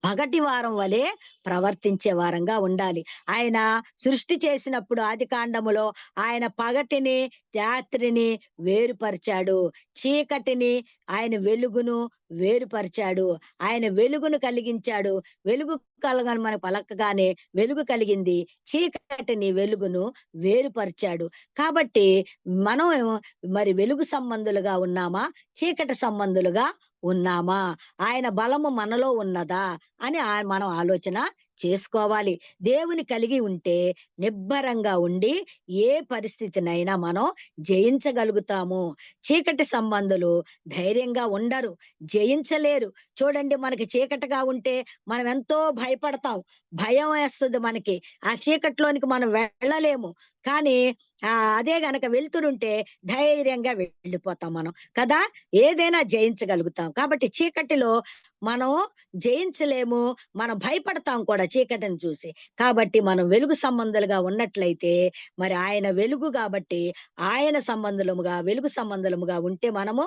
పగటి వారం వలె ప్రవర్తించే వారంగా ఉండాలి. ఆయన సృష్టి చేసినప్పుడు ఆది కాండములో ఆయన పగటిని రాత్రిని వేరుపరిచాడు, చీకటిని ఆయన వెలుగును వేరుపరిచాడు. ఆయన వెలుగును కలిగించాడు. వెలుగు కలగని మన పలకగానే వెలుగు కలిగింది, చీకటిని వెలుగును వేరుపరిచాడు. కాబట్టి మనం మరి వెలుగు సంబంధులుగా ఉన్నామా, చీకటి సంబంధులుగా ఉన్నామా, ఆయన బలము మనలో ఉన్నదా అని మనం ఆలోచన చేసుకోవాలి. దేవుని కలిగి ఉంటే నిబ్బరంగా ఉండి ఏ పరిస్థితినైనా మనం జయించగలుగుతాము. చీకటి సంబంధులు ధైర్యంగా ఉండరు, జయించలేరు. చూడండి, మనకి చీకటిగా ఉంటే మనం ఎంతో భయపడతాం, భయం వేస్తుంది మనకి. ఆ చీకటిలోనికి మనం వెళ్ళలేము. కానీ అదే గనక వెళ్తురుంటే ధైర్యంగా వెళ్ళిపోతాం మనం కదా. ఏదైనా జయించగలుగుతాం. కాబట్టి చీకటిలో మనం జయించలేము, మనం భయపడతాం కూడా చీకటిని చూసి. కాబట్టి మనం వెలుగు సంబంధులుగా ఉన్నట్లయితే, మరి ఆయన వెలుగు కాబట్టి ఆయన సంబంధులముగా, వెలుగు సంబంధులముగా ఉంటే మనము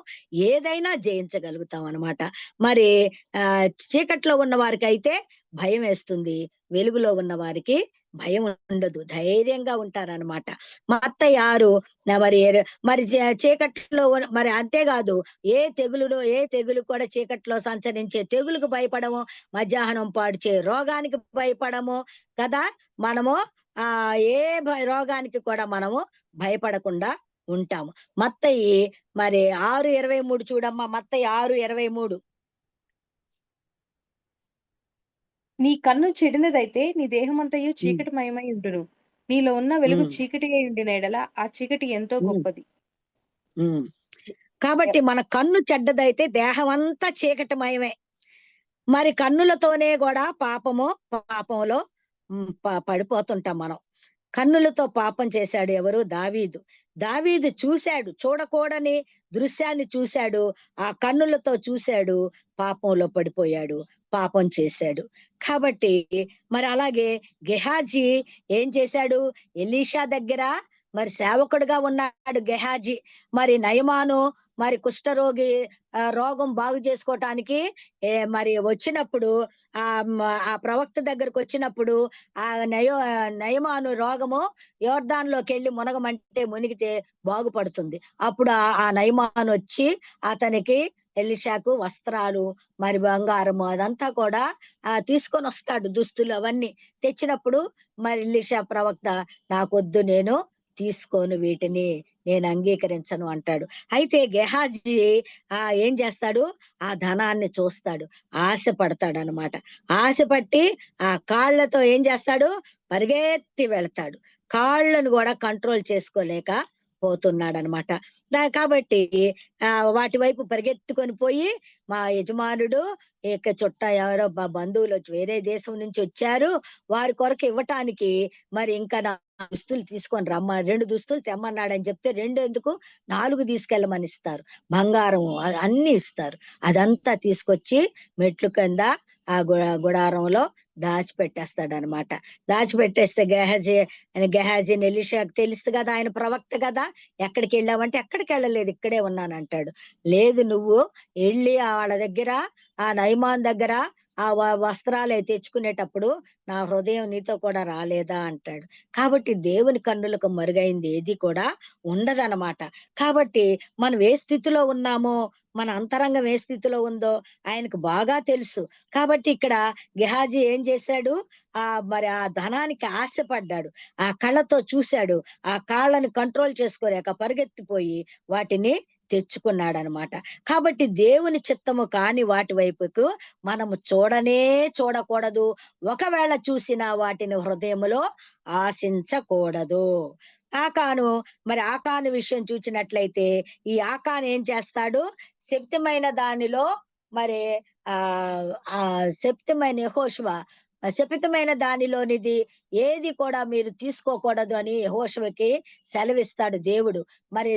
ఏదైనా జయించగలుగుతాం అన్నమాట. మరి చీకట్లో ఉన్న వారికైతే భయం వేస్తుంది, వెలుగులో ఉన్న వారికి భయం ఉండదు, ధైర్యంగా ఉంటారనమాట. మత్తయి 6 మరి మరి చీకట్లో మరి అంతేకాదు, ఏ తెగులు కూడా చీకట్లో సంచరించే తెగులుకు భయపడము, మధ్యాహ్నం పాడుచే రోగానికి భయపడము కదా. మనము ఏ రోగానికి కూడా మనము భయపడకుండా ఉంటాము. మత్తయి మరి 6:23 చూడమ్మా, మత్తయి 6:23. నీ కన్ను చెడినదైతే నీ దేహమంతయు చీకటిమయమై ఉండును. నీలో ఉన్న వెలుగు చీకటి అయి ఉండిన ఎడల ఆ చీకటి ఎంతో గొప్పది. కాబట్టి మన కన్ను చెడ్డదైతే దేహం అంతా చీకటిమయమే. మరి కన్నులతోనే కూడా పాపంలో పడిపోతుంటాం మనం. కన్నులతో పాపం చేశాడు ఎవరు? దావీదు. దావీదు చూశాడు, చూడకూడని దృశ్యాన్ని చూశాడు, ఆ కన్నులతో చూశాడు, పాపంలో పడిపోయాడు, పాపం చేశాడు. కాబట్టి మరి అలాగే గెహాజీ ఏం చేశాడు? ఎలీషా దగ్గర మరి సేవకుడుగా ఉన్నాడు గెహాజీ. మరి నయమాను మరి కుష్ఠరోగి రోగం బాగు చేసుకోవటానికి మరి వచ్చినప్పుడు ఆ ప్రవక్త దగ్గరకు వచ్చినప్పుడు ఆ నయమాను రోగము యోర్దాన్లోకి వెళ్ళి మునగమంటే మునిగితే బాగుపడుతుంది. అప్పుడు ఆ నయమాను వచ్చి అతనికి ఎలీషాకు వస్త్రాలు మరి బంగారము అదంతా కూడా తీసుకొని వస్తాడు, దుస్తులు అవన్నీ తెచ్చినప్పుడు మరి ఎలీషా ప్రవక్త, నాకొద్దు, నేను తీసుకోను, వీటిని నేను అంగీకరించను అంటాడు. అయితే గెహాజీ ఏం చేస్తాడు? ఆ ధనాన్ని చూస్తాడు, ఆశపడతాడు అనమాట. ఆశపట్టి ఆ కాళ్ళతో ఏం చేస్తాడు? పరిగెత్తి వెళ్తాడు. కాళ్ళను కూడా కంట్రోల్ చేసుకోలేక పోతున్నాడు అనమాట. కాబట్టి వాటి వైపు పరిగెత్తుకొని పోయి, మా యజమానుడు ఎవరో బంధువులు వేరే దేశం నుంచి వచ్చారు, వారి కొరకు ఇవ్వటానికి మరి ఇంకా దుస్తులు తీసుకొని రమ్మ, 2 దుస్తులు తెమ్మన్నాడని చెప్తే 2 ఎందుకు, 4 తీసుకెళ్ళమని ఇస్తారు. బంగారం అన్ని ఇస్తారు. అదంతా తీసుకొచ్చి మెట్లు కింద ఆ గుడారంలో దాచిపెట్టేస్తాడనమాట. దాచిపెట్టేస్తే గెహాజీని ఎలీషాకు తెలుసు కదా, ఆయన ప్రవక్త కదా. ఎక్కడికి వెళ్ళావంటే ఎక్కడికి వెళ్ళలేదు, ఇక్కడే ఉన్నానంటాడు. లేదు, నువ్వు వెళ్ళి వాళ్ళ దగ్గర, ఆ నయమాన్ దగ్గర ఆ వస్త్రాలు తెచ్చుకునేటప్పుడు నా హృదయం నీతో కూడా రాలేదా అంటాడు. కాబట్టి దేవుని కన్నులకు మరుగైంది ఏది కూడా ఉండదన్నమాట. కాబట్టి మనం ఏ స్థితిలో ఉన్నామో, మన అంతరంగం ఏ స్థితిలో ఉందో ఆయనకు బాగా తెలుసు. కాబట్టి ఇక్కడ గెహాజీ ఏం చేశాడు? మరి ఆ ధనానికి ఆశపడ్డాడు, ఆ కళ్ళతో చూశాడు, ఆ కాళ్ళని కంట్రోల్ చేసుకోలేక పరిగెత్తిపోయి వాటిని తెచ్చుకున్నాడనమాట. కాబట్టి దేవుని చిత్తము కాని వాటి వైపుకు మనము చూడకూడదు. ఒకవేళ చూసినా వాటిని హృదయములో ఆశించకూడదు. ఆకాను విషయం చూచినట్లయితే, ఈ ఆకాను ఏం చేస్తాడు? శక్తిమైన దానిలో మరి శక్తిమైన యెహోషువ శపితమైన దానిలోనిది ఏది కూడా మీరు తీసుకోకూడదు అని యెహోషువకి సెలవిస్తాడు దేవుడు. మరి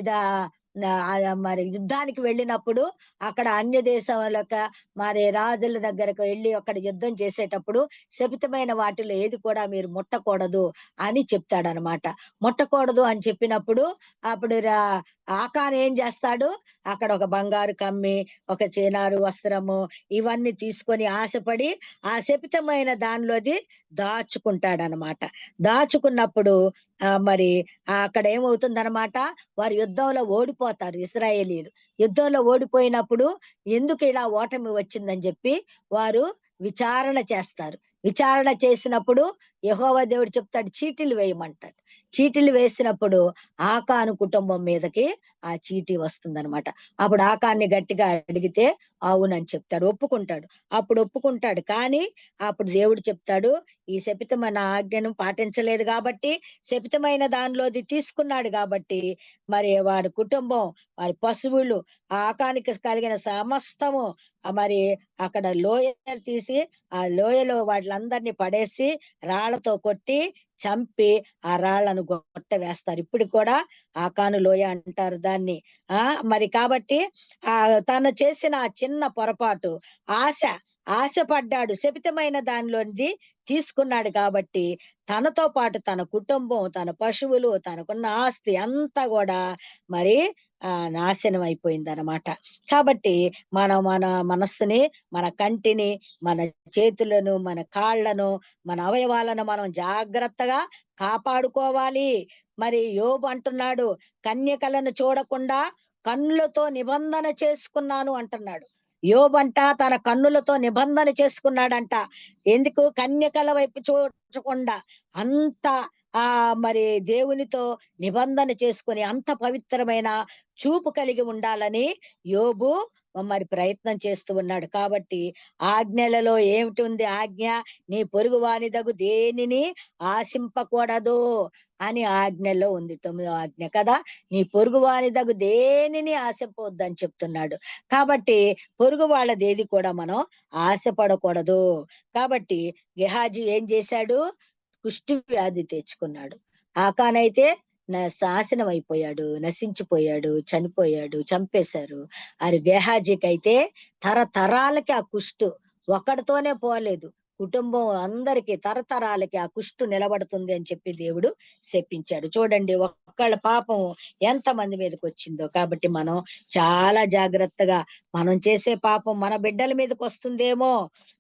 మరి యుద్ధానికి వెళ్ళినప్పుడు అక్కడ అన్య దేశాలక మరి రాజుల దగ్గరకు వెళ్ళి అక్కడ యుద్ధం చేసేటప్పుడు శపితమైన వాటిలో ఏది కూడా మీరు ముట్టకూడదు అని చెప్తాడనమాట. ముట్టకూడదు అని చెప్పినప్పుడు అప్పుడు ఆకాను ఏం చేస్తాడు? అక్కడ ఒక బంగారు కమ్మి, ఒక చేనారు వస్త్రము ఇవన్నీ తీసుకొని ఆశపడి ఆ శపితమైన దానిలోది దాచుకుంటాడనమాట. దాచుకున్నప్పుడు మరి అక్కడ ఏమవుతుందనమాట, వారు యుద్ధంలో ఓడిపోతారు. ఇశ్రాయేలీయులు యుద్ధంలో ఓడిపోయినప్పుడు ఎందుకు ఇలా ఓటమి వచ్చిందని చెప్పి వారు విచారణ చేస్తారు. విచారణ చేసినప్పుడు యెహోవా దేవుడు చెప్తాడు చీటీలు వేయమంటాడు. చీటీలు వేసినప్పుడు ఆకాను కుటుంబం మీదకి ఆ చీటీ వస్తుందన్నమాట. అప్పుడు ఆకాన్ని గట్టిగా అడిగితే అవునని చెప్తాడు, ఒప్పుకుంటాడు. అప్పుడు ఒప్పుకుంటాడు. కానీ అప్పుడు దేవుడు చెప్తాడు, ఈ శపితమైన ఆజ్ఞను పాటించలేదు కాబట్టి, శపితమైన దానిలోది తీసుకున్నాడు కాబట్టి, మరి వాడి కుటుంబం, వారి పశువులు, ఆ ఆకానికి కలిగిన సమస్తము మరి అక్కడ లోయలు తీసి ఆ లోయలో వాటిలందరినీ పడేసి రాళ్లతో కొట్టి చంపి ఆ రాళ్లను గొట్ట వేస్తారు. ఇప్పుడు కూడా ఆకాను లోయ అంటారు దాన్ని. మరి కాబట్టి ఆ తను చేసిన ఆ చిన్న పొరపాటు, ఆశ ఆశపడ్డాడు, శపితమైన దానిలోనిది తీసుకున్నాడు కాబట్టి తనతో పాటు తన కుటుంబం, తన పశువులు, తనకున్న ఆస్తి అంతా కూడా మరి నాశనం అయిపోయిందన్నమాట. కాబట్టి మన మనస్సుని, మన కంటిని, మన చేతులను, మన కాళ్ళను, మన అవయవాలను మనం జాగ్రత్తగా కాపాడుకోవాలి. మరి యోబు అంటున్నాడు, కన్యకలను చూడకుండా కన్నులతో నిబంధన చేసుకున్నాను అంటున్నాడు. యోబంట తన కన్నులతో నిబంధన చేసుకున్నాడంట. ఎందుకు? కన్యకల వైపు చూడకుండా అంత మరి దేవునితో నిబంధన చేసుకుని అంత పవిత్రమైన చూపు కలిగి ఉండాలని యోబు మరి ప్రయత్నం చేస్తూ ఉన్నాడు. కాబట్టి ఆజ్ఞలలో ఏమిటి ఉంది? ఆజ్ఞ, నీ పొరుగు వానిదగు దేనిని ఆశింపకూడదు అని ఆజ్ఞలో ఉంది. 9వ ఆజ్ఞ కదా, నీ పొరుగు వానిదగు దేనిని ఆశింపవద్దని చెప్తున్నాడు. కాబట్టి పొరుగు వాళ్ళది ఏది కూడా మనం ఆశపడకూడదు. కాబట్టి గెహాజీ ఏం చేశాడు? కుష్టి వ్యాధి తెచ్చుకున్నాడు. ఆకానైతే నాశనం అయిపోయాడు, నశించిపోయాడు, చనిపోయాడు, చంపేశారు. అది గెహాజీకి అయితే తరతరాలకి ఆ కుష్టు ఒక్కడితోనే పోలేదు, కుటుంబం అందరికి తరతరాలకి ఆ కుష్టు నిలబడుతుంది అని చెప్పి దేవుడు శపించాడు. చూడండి ఒక్కళ్ళ పాపం ఎంత మంది మీదకి వచ్చిందో. కాబట్టి మనం చాలా జాగ్రత్తగా, మనం చేసే పాపం మన బిడ్డల మీదకి వస్తుందేమో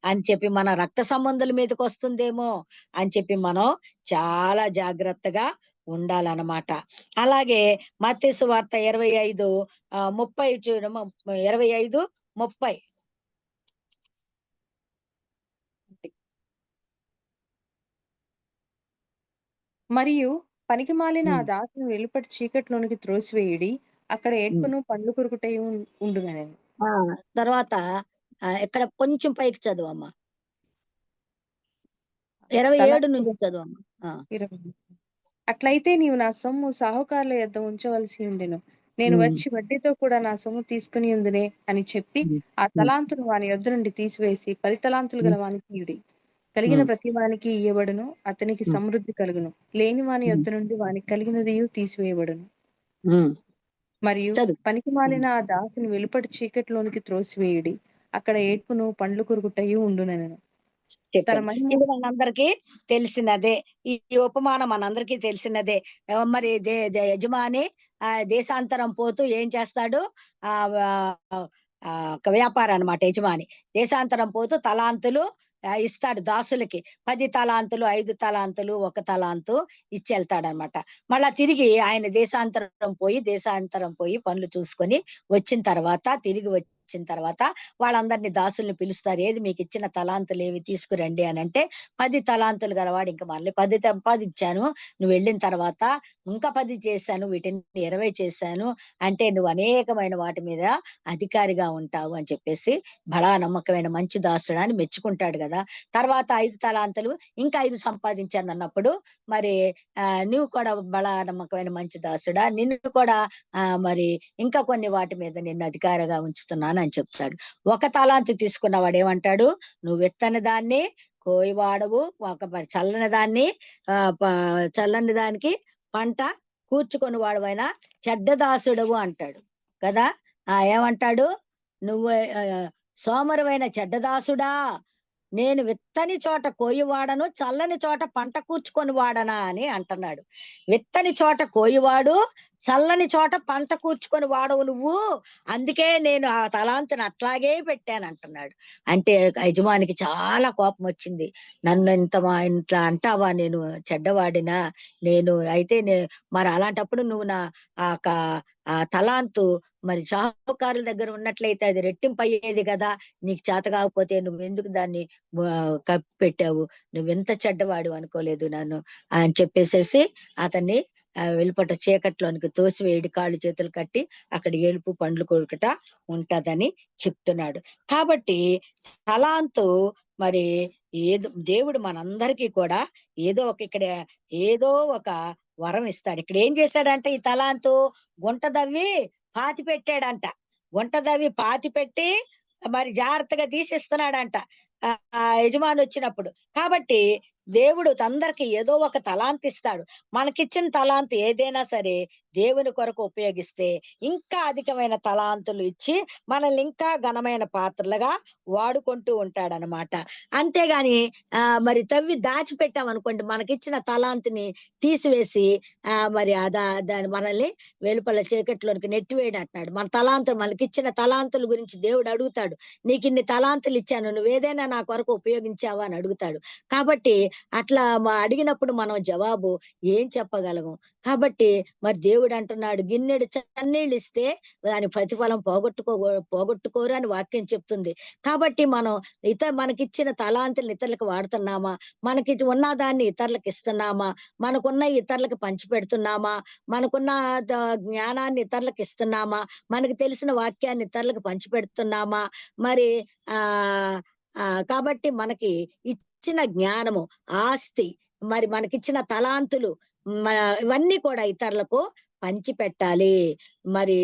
అని చెప్పి, మన రక్త సంబంధుల మీదకి వస్తుందేమో అని చెప్పి మనం చాలా జాగ్రత్తగా ఉండాలన్నమాట. అలాగే మత్తయి సువార్త 25:30 చూడము. 25:30 మరియు పనికిమాలిన ఆ దాసుని వెలుపటి చీకటిలోనికి త్రోసివేయుడి, అక్కడ ఏడ్పును పండ్లు కొరుకుటయు ఉండునెను. తర్వాత ఇక్కడ కొంచెం పైకి చదువమ్మా. 27 నుంచి చదువమ్మా. 20. అట్లయితే నీవు నా సొమ్ము సాహుకారుల యొద్ద ఉంచవలసి ఉండెను, నేను వచ్చి వడ్డీతో కూడా నా సొమ్ము తీసుకుని ఉందునే అని చెప్పి ఆ తలాంతును వాని యొద్ద నుండి తీసివేసి 10 తలాంతులు గల వానికి ఇయుడి. కలిగిన ప్రతి వానికి ఇయ్యబడును, అతనికి సమృద్ధి కలుగును. లేని వాని యొద్ద నుండి వానికి కలిగినది తీసివేయబడును. మరియు పనికిమాలిన ఆ దాసుని వెలుపటి చీకటిలోనికి త్రోసివేయుడి, అక్కడ ఏడ్పును పండ్లు కొరుకుటయు ఉండునెను. ఇది మనందరికీ తెలిసినదే. ఈ ఉపమానం మనందరికీ తెలిసినదే. మరి యజమాని దేశాంతరం పోతూ ఏం చేస్తాడు? ఒక వ్యాపారం అన్నమాట. యజమాని దేశాంతరం పోతూ తలాంతులు ఇస్తాడు దాసులకి. 10 తలాంతులు, 5 తలాంతులు, 1 తలాంతు ఇచ్చి వెళ్తాడనమాట. మళ్ళా తిరిగి ఆయన దేశాంతరం పోయి పనులు చూసుకొని వచ్చిన తర్వాత, తిరిగి వచ్చిన తర్వాత వాళ్ళందరినీ దాసుల్ని పిలుస్తారు. ఏది మీకు ఇచ్చిన తలాంతులు ఏవి తీసుకురండి అని అంటే, 10 తలాంతులు గలవాడు ఇంకా మళ్ళీ 10 సంపాదించాను, నువ్వు వెళ్ళిన తర్వాత ఇంకా 10 చేశాను, వీటిని 20 చేశాను అంటే నువ్వు అనేకమైన వాటి మీద అధికారిగా ఉంటావు అని చెప్పేసి బడా నమ్మకమైన మంచి దాసుడా అని మెచ్చుకుంటాడు కదా. తర్వాత 5 తలాంతులు ఇంకా 5 సంపాదించాను అన్నప్పుడు మరి నువ్వు కూడా బడా నమ్మకమైన మంచి దాసుడా, నిన్ను కూడా మరి ఇంకా కొన్ని వాటి మీద నిన్ను అధికారిగా ఉంచుతున్నాను అని చెప్తాడు. 1 తలాంతు తీసుకున్నవాడు ఏమంటాడు? నువ్వు విత్తని దాన్ని కోయివాడవు, చల్లని దానికి పంట కూర్చుకొని వాడవైనా చెడ్డదాసుడవు అంటాడు కదా. ఏమంటాడు? నువ్వు సోమరువైన చెడ్డదాసుడా, నేను విత్తని చోట కోయివాడను, చల్లని చోట పంట కూర్చుకొని వాడనా అని అంటున్నాడు. విత్తని చోట కోయివాడు, చల్లని చోట పంట కూర్చుకొని వాడవు నువ్వు, అందుకే నేను ఆ తలాంతుని అట్లాగే పెట్టాను అంటున్నాడు. అంటే యజమానికి చాలా కోపం వచ్చింది. నన్ను ఇంట్లో అంటావా, నేను చెడ్డవాడినా? నేను అయితే మరి అలాంటప్పుడు నువ్వు నా ఆ తలాంతు మరి షావుకారుల దగ్గర ఉన్నట్లయితే అది రెట్టింపు అయ్యేది కదా. నీకు చేత కాకపోతే నువ్వెందుకు దాన్ని కప్పి పెట్టావు, నువ్వెంత చెడ్డవాడు అనుకోలేదు నన్ను అని చెప్పేసేసి అతన్ని వెలుపట చీకట్లోనికి తోసివేయడి, కాళ్ళు చేతులు కట్టి అక్కడ ఏడుపు పండ్లు కొరుకుట ఉంటదని చెప్తున్నాడు. కాబట్టి తలాంతు మరి ఏదో దేవుడు మనందరికీ కూడా ఏదో ఒక వరం ఇస్తాడు. ఇక్కడ ఏం చేశాడంటే ఈ తలాంతు గుంట దవ్వి పాతి పెట్టాడంట. గుంట దవ్వి పాతి పెట్టి మరి జాగ్రత్తగా తీసిస్తున్నాడంట ఆ యజమాని వచ్చినప్పుడు. కాబట్టి దేవుడు అందరికి ఏదో ఒక తలాంత్ ఇస్తాడు. మనకిచ్చిన తలాంత్ ఏదైనా సరే దేవుని కొరకు ఉపయోగిస్తే ఇంకా అధికమైన తలాంతులు ఇచ్చి మనల్ని ఇంకా ఘనమైన పాత్రలుగా వాడుకుంటూ ఉంటాడనమాట. అంతేగాని మరి తవ్వి దాచిపెట్టాం అనుకోండి, మనకిచ్చిన తలాంతిని తీసివేసి మరి దాని మనల్ని వెలుపల చీకట్లోనికి నెట్టివేయడం అంటున్నాడు. మన తలాంతులు మనకిచ్చిన తలాంతుల గురించి దేవుడు అడుగుతాడు. నీకు ఇన్ని తలాంతులు ఇచ్చాను, నువ్వేదైనా నా కొరకు ఉపయోగించావా అని అడుగుతాడు. కాబట్టి అట్లా అడిగినప్పుడు మనం జవాబు ఏం చెప్పగలము? కాబట్టి మరి దేవుడు అంటున్నాడు, గిన్నెడు చన్నీళ్ళు ఇస్తే దాని ప్రతిఫలం పోగొట్టుకోరు అని వాక్యం చెప్తుంది. కాబట్టి మనం మనకిచ్చిన తలాంతులను ఇతరులకు వాడుతున్నామా? మనకి ఉన్న దాన్ని ఇతరులకు ఇస్తున్నామా? మనకున్న ఇతరులకు పంచి పెడుతున్నామా? మనకున్న జ్ఞానాన్ని ఇతరులకు ఇస్తున్నామా? మనకు తెలిసిన వాక్యాన్ని ఇతరులకు పంచి పెడుతున్నామా? మరి కాబట్టి మనకి ఇచ్చిన జ్ఞానము, ఆస్తి, మరి మనకిచ్చిన తలాంతులు ఇవన్నీ కూడా ఇతరులకు పంచి పెట్టాలి. మరి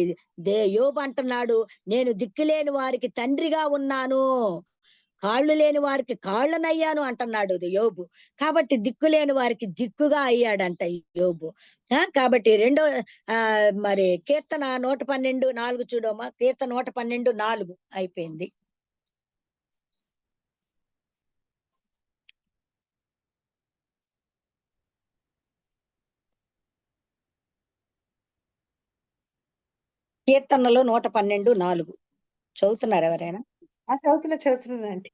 యోబు అంటున్నాడు, నేను దిక్కులేని వారికి తండ్రిగా ఉన్నాను, కాళ్ళు లేని వారికి కాళ్ళనయ్యాను అంటున్నాడు యోబు. కాబట్టి దిక్కులేని వారికి దిక్కుగా అయ్యాడంట యోబు. కాబట్టి మరి కీర్తన 112:4 చూడమ్మా. కీర్తన 112:4 అయిపోయింది. కీర్తనలో 112:4 చదువుతున్నారు ఎవరైనా? చదువుతున్నానండి.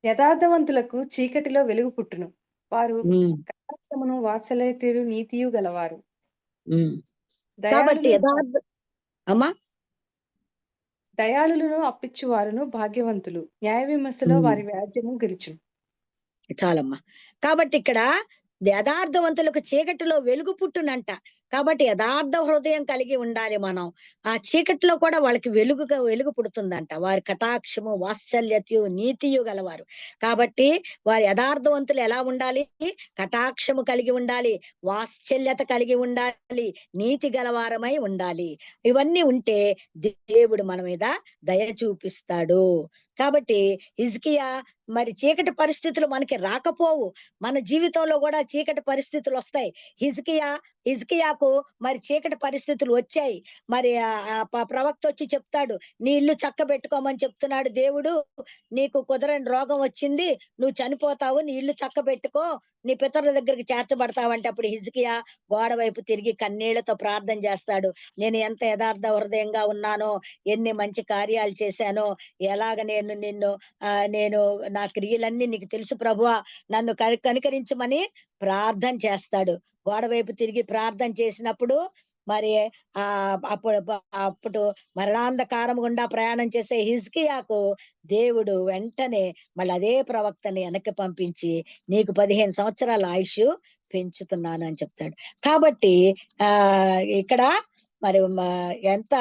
యథార్థవంతులకు చీకటిలో వెలుగు పుట్టును, వారు కటాక్షమును వాత్సల్యతయు నీతియు గలవారు. దయాళులను అప్పిచ్చువారును భాగ్యవంతులు, న్యాయ విమర్శలో వారి వ్యాజ్యము గెలుచును. చాలమ్మా. కాబట్టి ఇక్కడ యథార్థవంతులకు చీకటిలో వెలుగు పుట్టునంట. కాబట్టి యథార్థ హృదయం కలిగి ఉండాలి మనం. ఆ చీకటిలో కూడా వాళ్ళకి వెలుగు పుడుతుందంట. వారి కటాక్షము, వాత్సల్యతయు, నీతియు గలవారు. కాబట్టి వారి యథార్థవంతులు ఎలా ఉండాలి? కటాక్షము కలిగి ఉండాలి, వాత్సల్యత కలిగి ఉండాలి, నీతి గలవారమై ఉండాలి. ఇవన్నీ ఉంటే దేవుడు మన మీద దయ చూపిస్తాడు. కాబట్టి హిజ్కియా మరి చీకటి పరిస్థితులు మనకి రాకపోవు. మన జీవితంలో కూడా చీకటి పరిస్థితులు వస్తాయి. హిజ్కియాకు మరి చీకటి పరిస్థితులు వచ్చాయి. మరి ప్రవక్త వచ్చి చెప్తాడు, నీ ఇల్లు చక్కబెట్టుకోమని చెప్తున్నాడు దేవుడు. నీకు కుదరని రోగం వచ్చింది, నువ్వు చనిపోతావు, నీ ఇల్లు చక్కబెట్టుకో, నీ పితరుల దగ్గరికి చేర్చబడతావంటే అప్పుడు హిజ్కియా గోడ వైపు తిరిగి కన్నీళ్లతో ప్రార్థన చేస్తాడు. నేను ఎంత యథార్థ హృదయంగా ఉన్నానో, ఎన్ని మంచి కార్యాలు చేశానో, ఎలాగ నేను నా క్రియలన్నీ నీకు తెలుసు ప్రభువా, నన్ను కనికరించమని ప్రార్థన చేస్తాడు. గోడ వైపు తిరిగి ప్రార్థన చేసినప్పుడు మరి అప్పుడు మరణాంధకారం గుండా ప్రయాణం చేసే హిజ్కియాకు దేవుడు వెంటనే మళ్ళీ అదే ప్రవక్తని వెనక్కి పంపించి నీకు 15 సంవత్సరాల ఆయుష్ పెంచుతున్నాను అని చెప్తాడు. కాబట్టి ఇక్కడ మరి ఎంత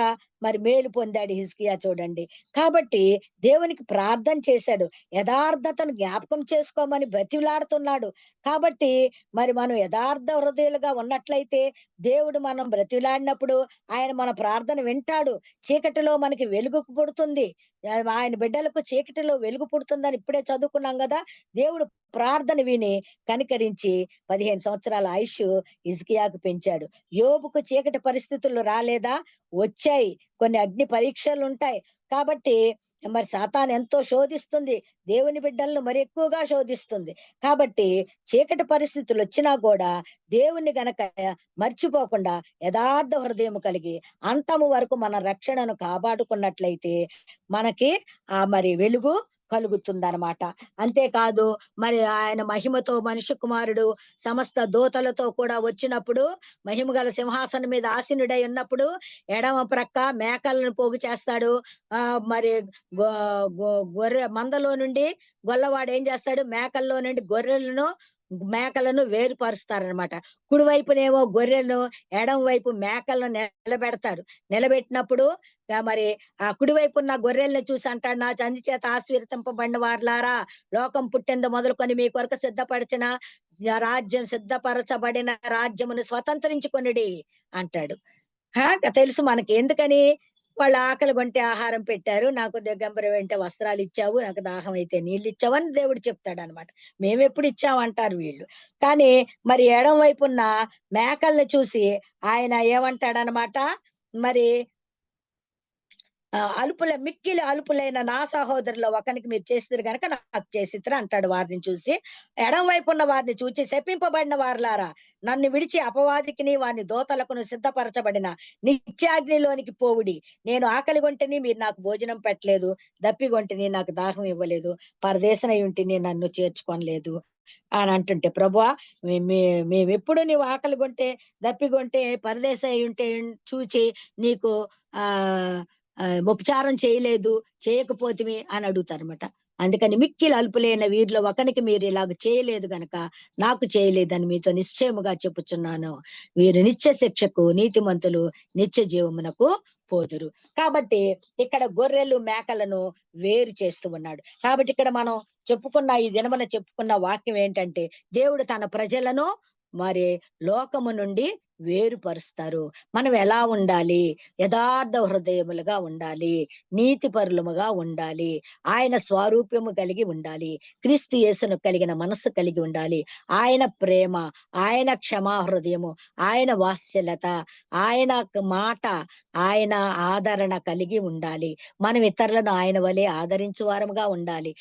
మరి మేలు పొందాడు హిజ్కియా చూడండి. కాబట్టి దేవునికి ప్రార్థన చేశాడు, యథార్థతను జ్ఞాపకం చేసుకోమని బ్రతిలాడుతున్నాడు. కాబట్టి మరి మనం యథార్థ హృదయాలుగా ఉన్నట్లయితే దేవుడు మనం బ్రతిలాడినప్పుడు ఆయన మన ప్రార్థన వింటాడు. చీకటిలో మనకి వెలుగు పుడుతుంది. ఆయన బిడ్డలకు చీకటిలో వెలుగు పుడుతుందని ఇప్పుడే చదువుకున్నాం కదా. దేవుడు ప్రార్థన విని కనికరించి 15 సంవత్సరాల ఆయుష్ హిజ్కియాకు పెంచాడు. యోబుకు చీకటి పరిస్థితులు రాలేదా? వచ్చాయి. కొన్ని అగ్ని పరీక్షలు ఉంటాయి. కాబట్టి మరి సాతాను ఎంతో శోధిస్తుంది, దేవుని బిడ్డలను మరి ఎక్కువగా శోధిస్తుంది. కాబట్టి చీకటి పరిస్థితులు వచ్చినా కూడా దేవుని గనక మర్చిపోకుండా యథార్థ హృదయం కలిగి అంతము వరకు మన రక్షణను కాపాడుకున్నట్లయితే మనకి మరి వెలుగు కలుగుతుందన్నమాట. అంతేకాదు మరి ఆయన మహిమతో మనుష్య కుమారుడు సమస్త దూతలతో కూడా వచ్చినప్పుడు, మహిమ గల సింహాసనం మీద ఆసీనుడై ఉన్నప్పుడు ఎడమ ప్రక్క మేకలను పోగు చేస్తాడు. మరి గొ గొ గొర్రె మందలో నుండి గొల్లవాడు ఏం చేస్తాడు, మేకల్లో నుండి మేకలను వేరుపరుస్తారనమాట. కుడివైపునేమో గొర్రెలను, ఎడమ వైపు మేకలను నిలబెడతాడు. నిలబెట్టినప్పుడు మరి ఆ కుడివైపు ఉన్న గొర్రెల్ని చూసి అంటాడు, నా తండ్రి చేత ఆశీర్వదింపబడిన వారులారా, లోకం పుట్టింది మొదలుకొని మీ కొరకు సిద్ధపరిచిన సిద్ధపరచబడిన రాజ్యమును స్వతంత్రించుకొనుడి అంటాడు. తెలుసు మనకి. ఎందుకని? వాళ్ళ ఆకలి కొంటే ఆహారం పెట్టారు, నాకు దిగంబరం వెంటే వస్త్రాలు ఇచ్చావు, నాకు దాహం అయితే నీళ్ళు ఇచ్చావు అని దేవుడు చెప్తాడు అనమాట. మేమెప్పుడు ఇచ్చామంటారు వీళ్ళు. కానీ మరి ఎడం వైపు ఉన్న మేకల్ని చూసి ఆయన ఏమంటాడనమాట, మరి మిక్కిలి అల్పులైన నా సహోదరులో ఒకనికి మీరు చేసిరు గనక నాకు చేసిద్దరు అంటాడు వారిని చూసి. ఎడం వైపు ఉన్న వారిని చూచి, శపింపబడిన వారులారా, నన్ను విడిచి అపవాదికిని వాని దోతలకును సిద్ధపరచబడిన నిత్యాగ్నిలోనికి పోవుడి. నేను ఆకలి కొంటిని, మీరు నాకు భోజనం పెట్టలేదు, దప్పిగొంటిని, నాకు దాహం ఇవ్వలేదు, పరదేశనై ఉంటిని, నన్ను చేర్చుకోనలేదు అని అంటుంటే, ప్రభువా మేమెప్పుడు నీవు ఆకలి కొంటే, దప్పిగొంటే, పరదేశ అయి ఉంటే చూచి నీకు ఆ ఉపచారం చేయలేదు, చేయకపోతిమి అని అడుగుతారన్నమాట. అందుకని మిక్కిలి అల్పులైన వీరిలో ఒకనికి మీరు ఇలాగ చేయలేదు గనక నాకు చేయలేదని మీతో నిశ్చయముగా చెప్పుచున్నాను. వీరు నిత్య శిక్షకు, నీతిమంతులు నిత్య జీవమునకు పోదురు. కాబట్టి ఇక్కడ గొర్రెలు మేకలను వేరు చేస్తూ ఉన్నాడు. కాబట్టి ఇక్కడ మనం ఈ దినమున చెప్పుకున్న వాక్యం ఏంటంటే, దేవుడు తన ప్రజలను మరి లోకము నుండి వేరుపరుస్తారు. మనం ఎలా ఉండాలి? యథార్థ హృదయములుగా ఉండాలి, నీతిపరులముగా ఉండాలి, ఆయన స్వారూప్యము కలిగి ఉండాలి, క్రీస్తు యేసును కలిగిన మనస్సు కలిగి ఉండాలి. ఆయన ప్రేమ, ఆయన క్షమా హృదయము, ఆయన వాత్సల్యత, ఆయన మాట, ఆయన ఆదరణ కలిగి ఉండాలి. మనం ఇతరులను ఆయన వలె ఆదరించు వారముగా ఉండాలి.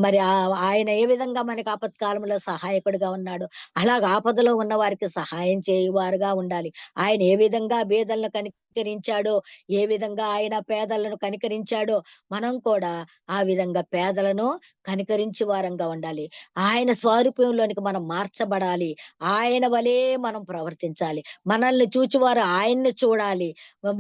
మరి ఆయన ఏ విధంగా మనకి ఆపత్కాలంలో సహాయకుడిగా ఉన్నాడు, అలాగ ఆపదలో ఉన్న వారికి సహాయం చేయువారుగా ఉండాలి. ఆయన ఏ విధంగా పేదలను కనికరించాడో, ఏ విధంగా ఆయన పేదలను కనికరించాడో, మనం కూడా ఆ విధంగా పేదలను కనికరించి వారంగా ఉండాలి. ఆయన స్వరూపంలోనికి మనం మార్చబడాలి. ఆయన వలే మనం ప్రవర్తించాలి. మనల్ని చూచువారు ఆయన్ని చూడాలి.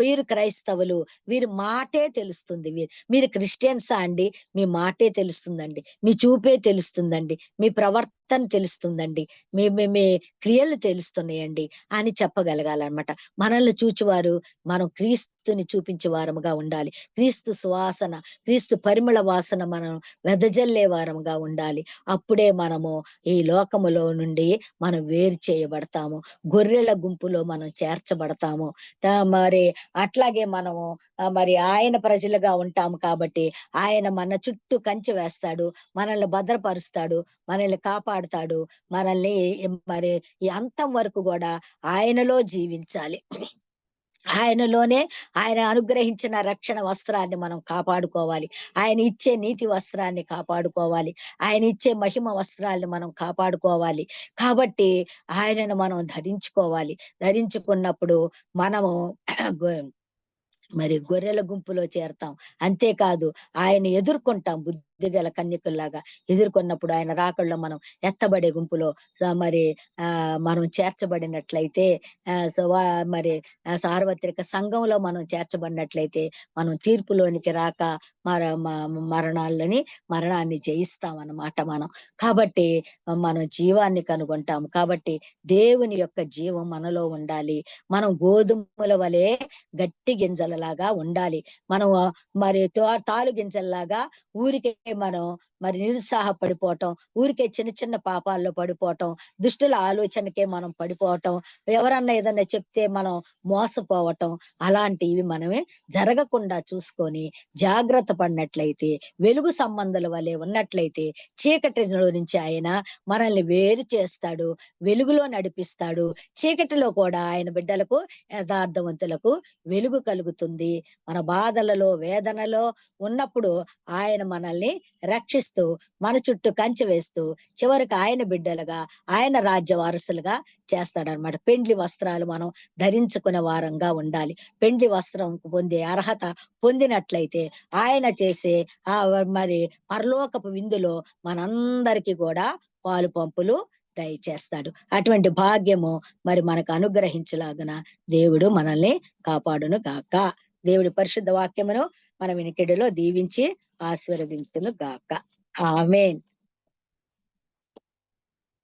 వీరు క్రైస్తవులు, వీరి మాటే తెలుస్తుంది. మీరు క్రిస్టియన్సా అండి, మీ మాటే తెలుస్తుందండి, మీ చూపే తెలుస్తుందండి, మీ ప్రవర్తన తెలుస్తుందండి, మీ మీ క్రియలు తెలుస్తున్నాయండి అని చెప్పగలగాలన్నమాట. మనల్ని చూచువారు మనం క్రీస్తుని చూపించే వారముగా ఉండాలి. క్రీస్తు సువాసన, క్రీస్తు పరిమళ వాసన మనం వెదజల్లే వారముగా ఉండాలి. అప్పుడే మనము ఈ లోకములో నుండి మనం వేరు చేయబడతాము, గొర్రెల గుంపులో మనం చేర్చబడతాము. మరి అట్లాగే మనము మరి ఆయన ప్రజలుగా ఉంటాము. కాబట్టి ఆయన మన చుట్టూ కంచె వేస్తాడు, మనల్ని భద్రపరుస్తాడు, మనల్ని కాపాడుతాడు. మనల్ని మరి ఈ అంతం వరకు కూడా ఆయనలో జీవించాలి. ఆయనలోనే ఆయన అనుగ్రహించిన రక్షణ వస్త్రాన్ని మనం కాపాడుకోవాలి. ఆయన ఇచ్చే నీతి వస్త్రాన్ని కాపాడుకోవాలి. ఆయన ఇచ్చే మహిమ వస్త్రాన్ని మనం కాపాడుకోవాలి. కాబట్టి ఆయనను మనం ధరించుకోవాలి. ధరించుకున్నప్పుడు మనము మరి గొర్రెల గుంపులో చేరతాం. అంతేకాదు ఆయన ఎదుర్కొంటాం, బుద్ధిగల కన్యకుల్లాగా ఎదుర్కొన్నప్పుడు ఆయన రాకల్లో మనం ఎత్తబడే గుంపులో మరి మనం చేర్చబడినట్లయితే, మరి సార్వత్రిక సంఘంలో మనం చేర్చబడినట్లయితే మనం తీర్పులోనికి రాక మరణాన్ని జయిస్తాం అన్నమాట మనం. కాబట్టి మనం జీవాన్ని కనుగొంటాము. కాబట్టి దేవుని యొక్క జీవం మనలో ఉండాలి. మనం గోధుమల వలె గట్టి గింజలలాగా ఉండాలి. మనం మరి తాలు గింజల్లాగా ఊరికే మనం మరి నిరుత్సాహపడిపోవటం, ఊరికే చిన్న చిన్న పాపాల్లో పడిపోవటం, దుష్టుల ఆలోచనకే మనం పడిపోవటం, ఎవరన్నా ఏదన్నా చెప్తే మనం మోసపోవటం, అలాంటివి మనమే జరగకుండా చూసుకొని జాగ్రత్త పడినట్లయితే, వెలుగు సంబంధాల వలె ఉన్నట్లయితే చీకటిలో నుంచి ఆయన మనల్ని వేరు చేస్తాడు, వెలుగులో నడిపిస్తాడు. చీకటిలో కూడా ఆయన బిడ్డలకు, యథార్థవంతులకు వెలుగు కలుగుతుంది. మన బాధలలో, వేదనలో ఉన్నప్పుడు ఆయన మనల్ని రక్షిస్తూ మన చుట్టూ కంచె వేస్తూ చివరికి ఆయన బిడ్డలుగా ఆయన రాజ్య వారసులుగా చేస్తాడనమాట. పెండ్లి వస్త్రాలు మనం ధరించుకునే వారంగా ఉండాలి. పెండ్లి వస్త్రం పొందే అర్హత పొందినట్లయితే ఆయన చేసే ఆ మరి పరలోకపు విందులో మనందరికీ కూడా పాలు పంపులు దయచేస్తాడు. అటువంటి భాగ్యము మరి మనకు అనుగ్రహించలాగున దేవుడు మనల్ని కాపాడును గాక. దేవుడి పరిశుద్ధ వాక్యమును మన వినికిడిలో దీవించి ఆశీర్వదించును గాక. ఆమేన్.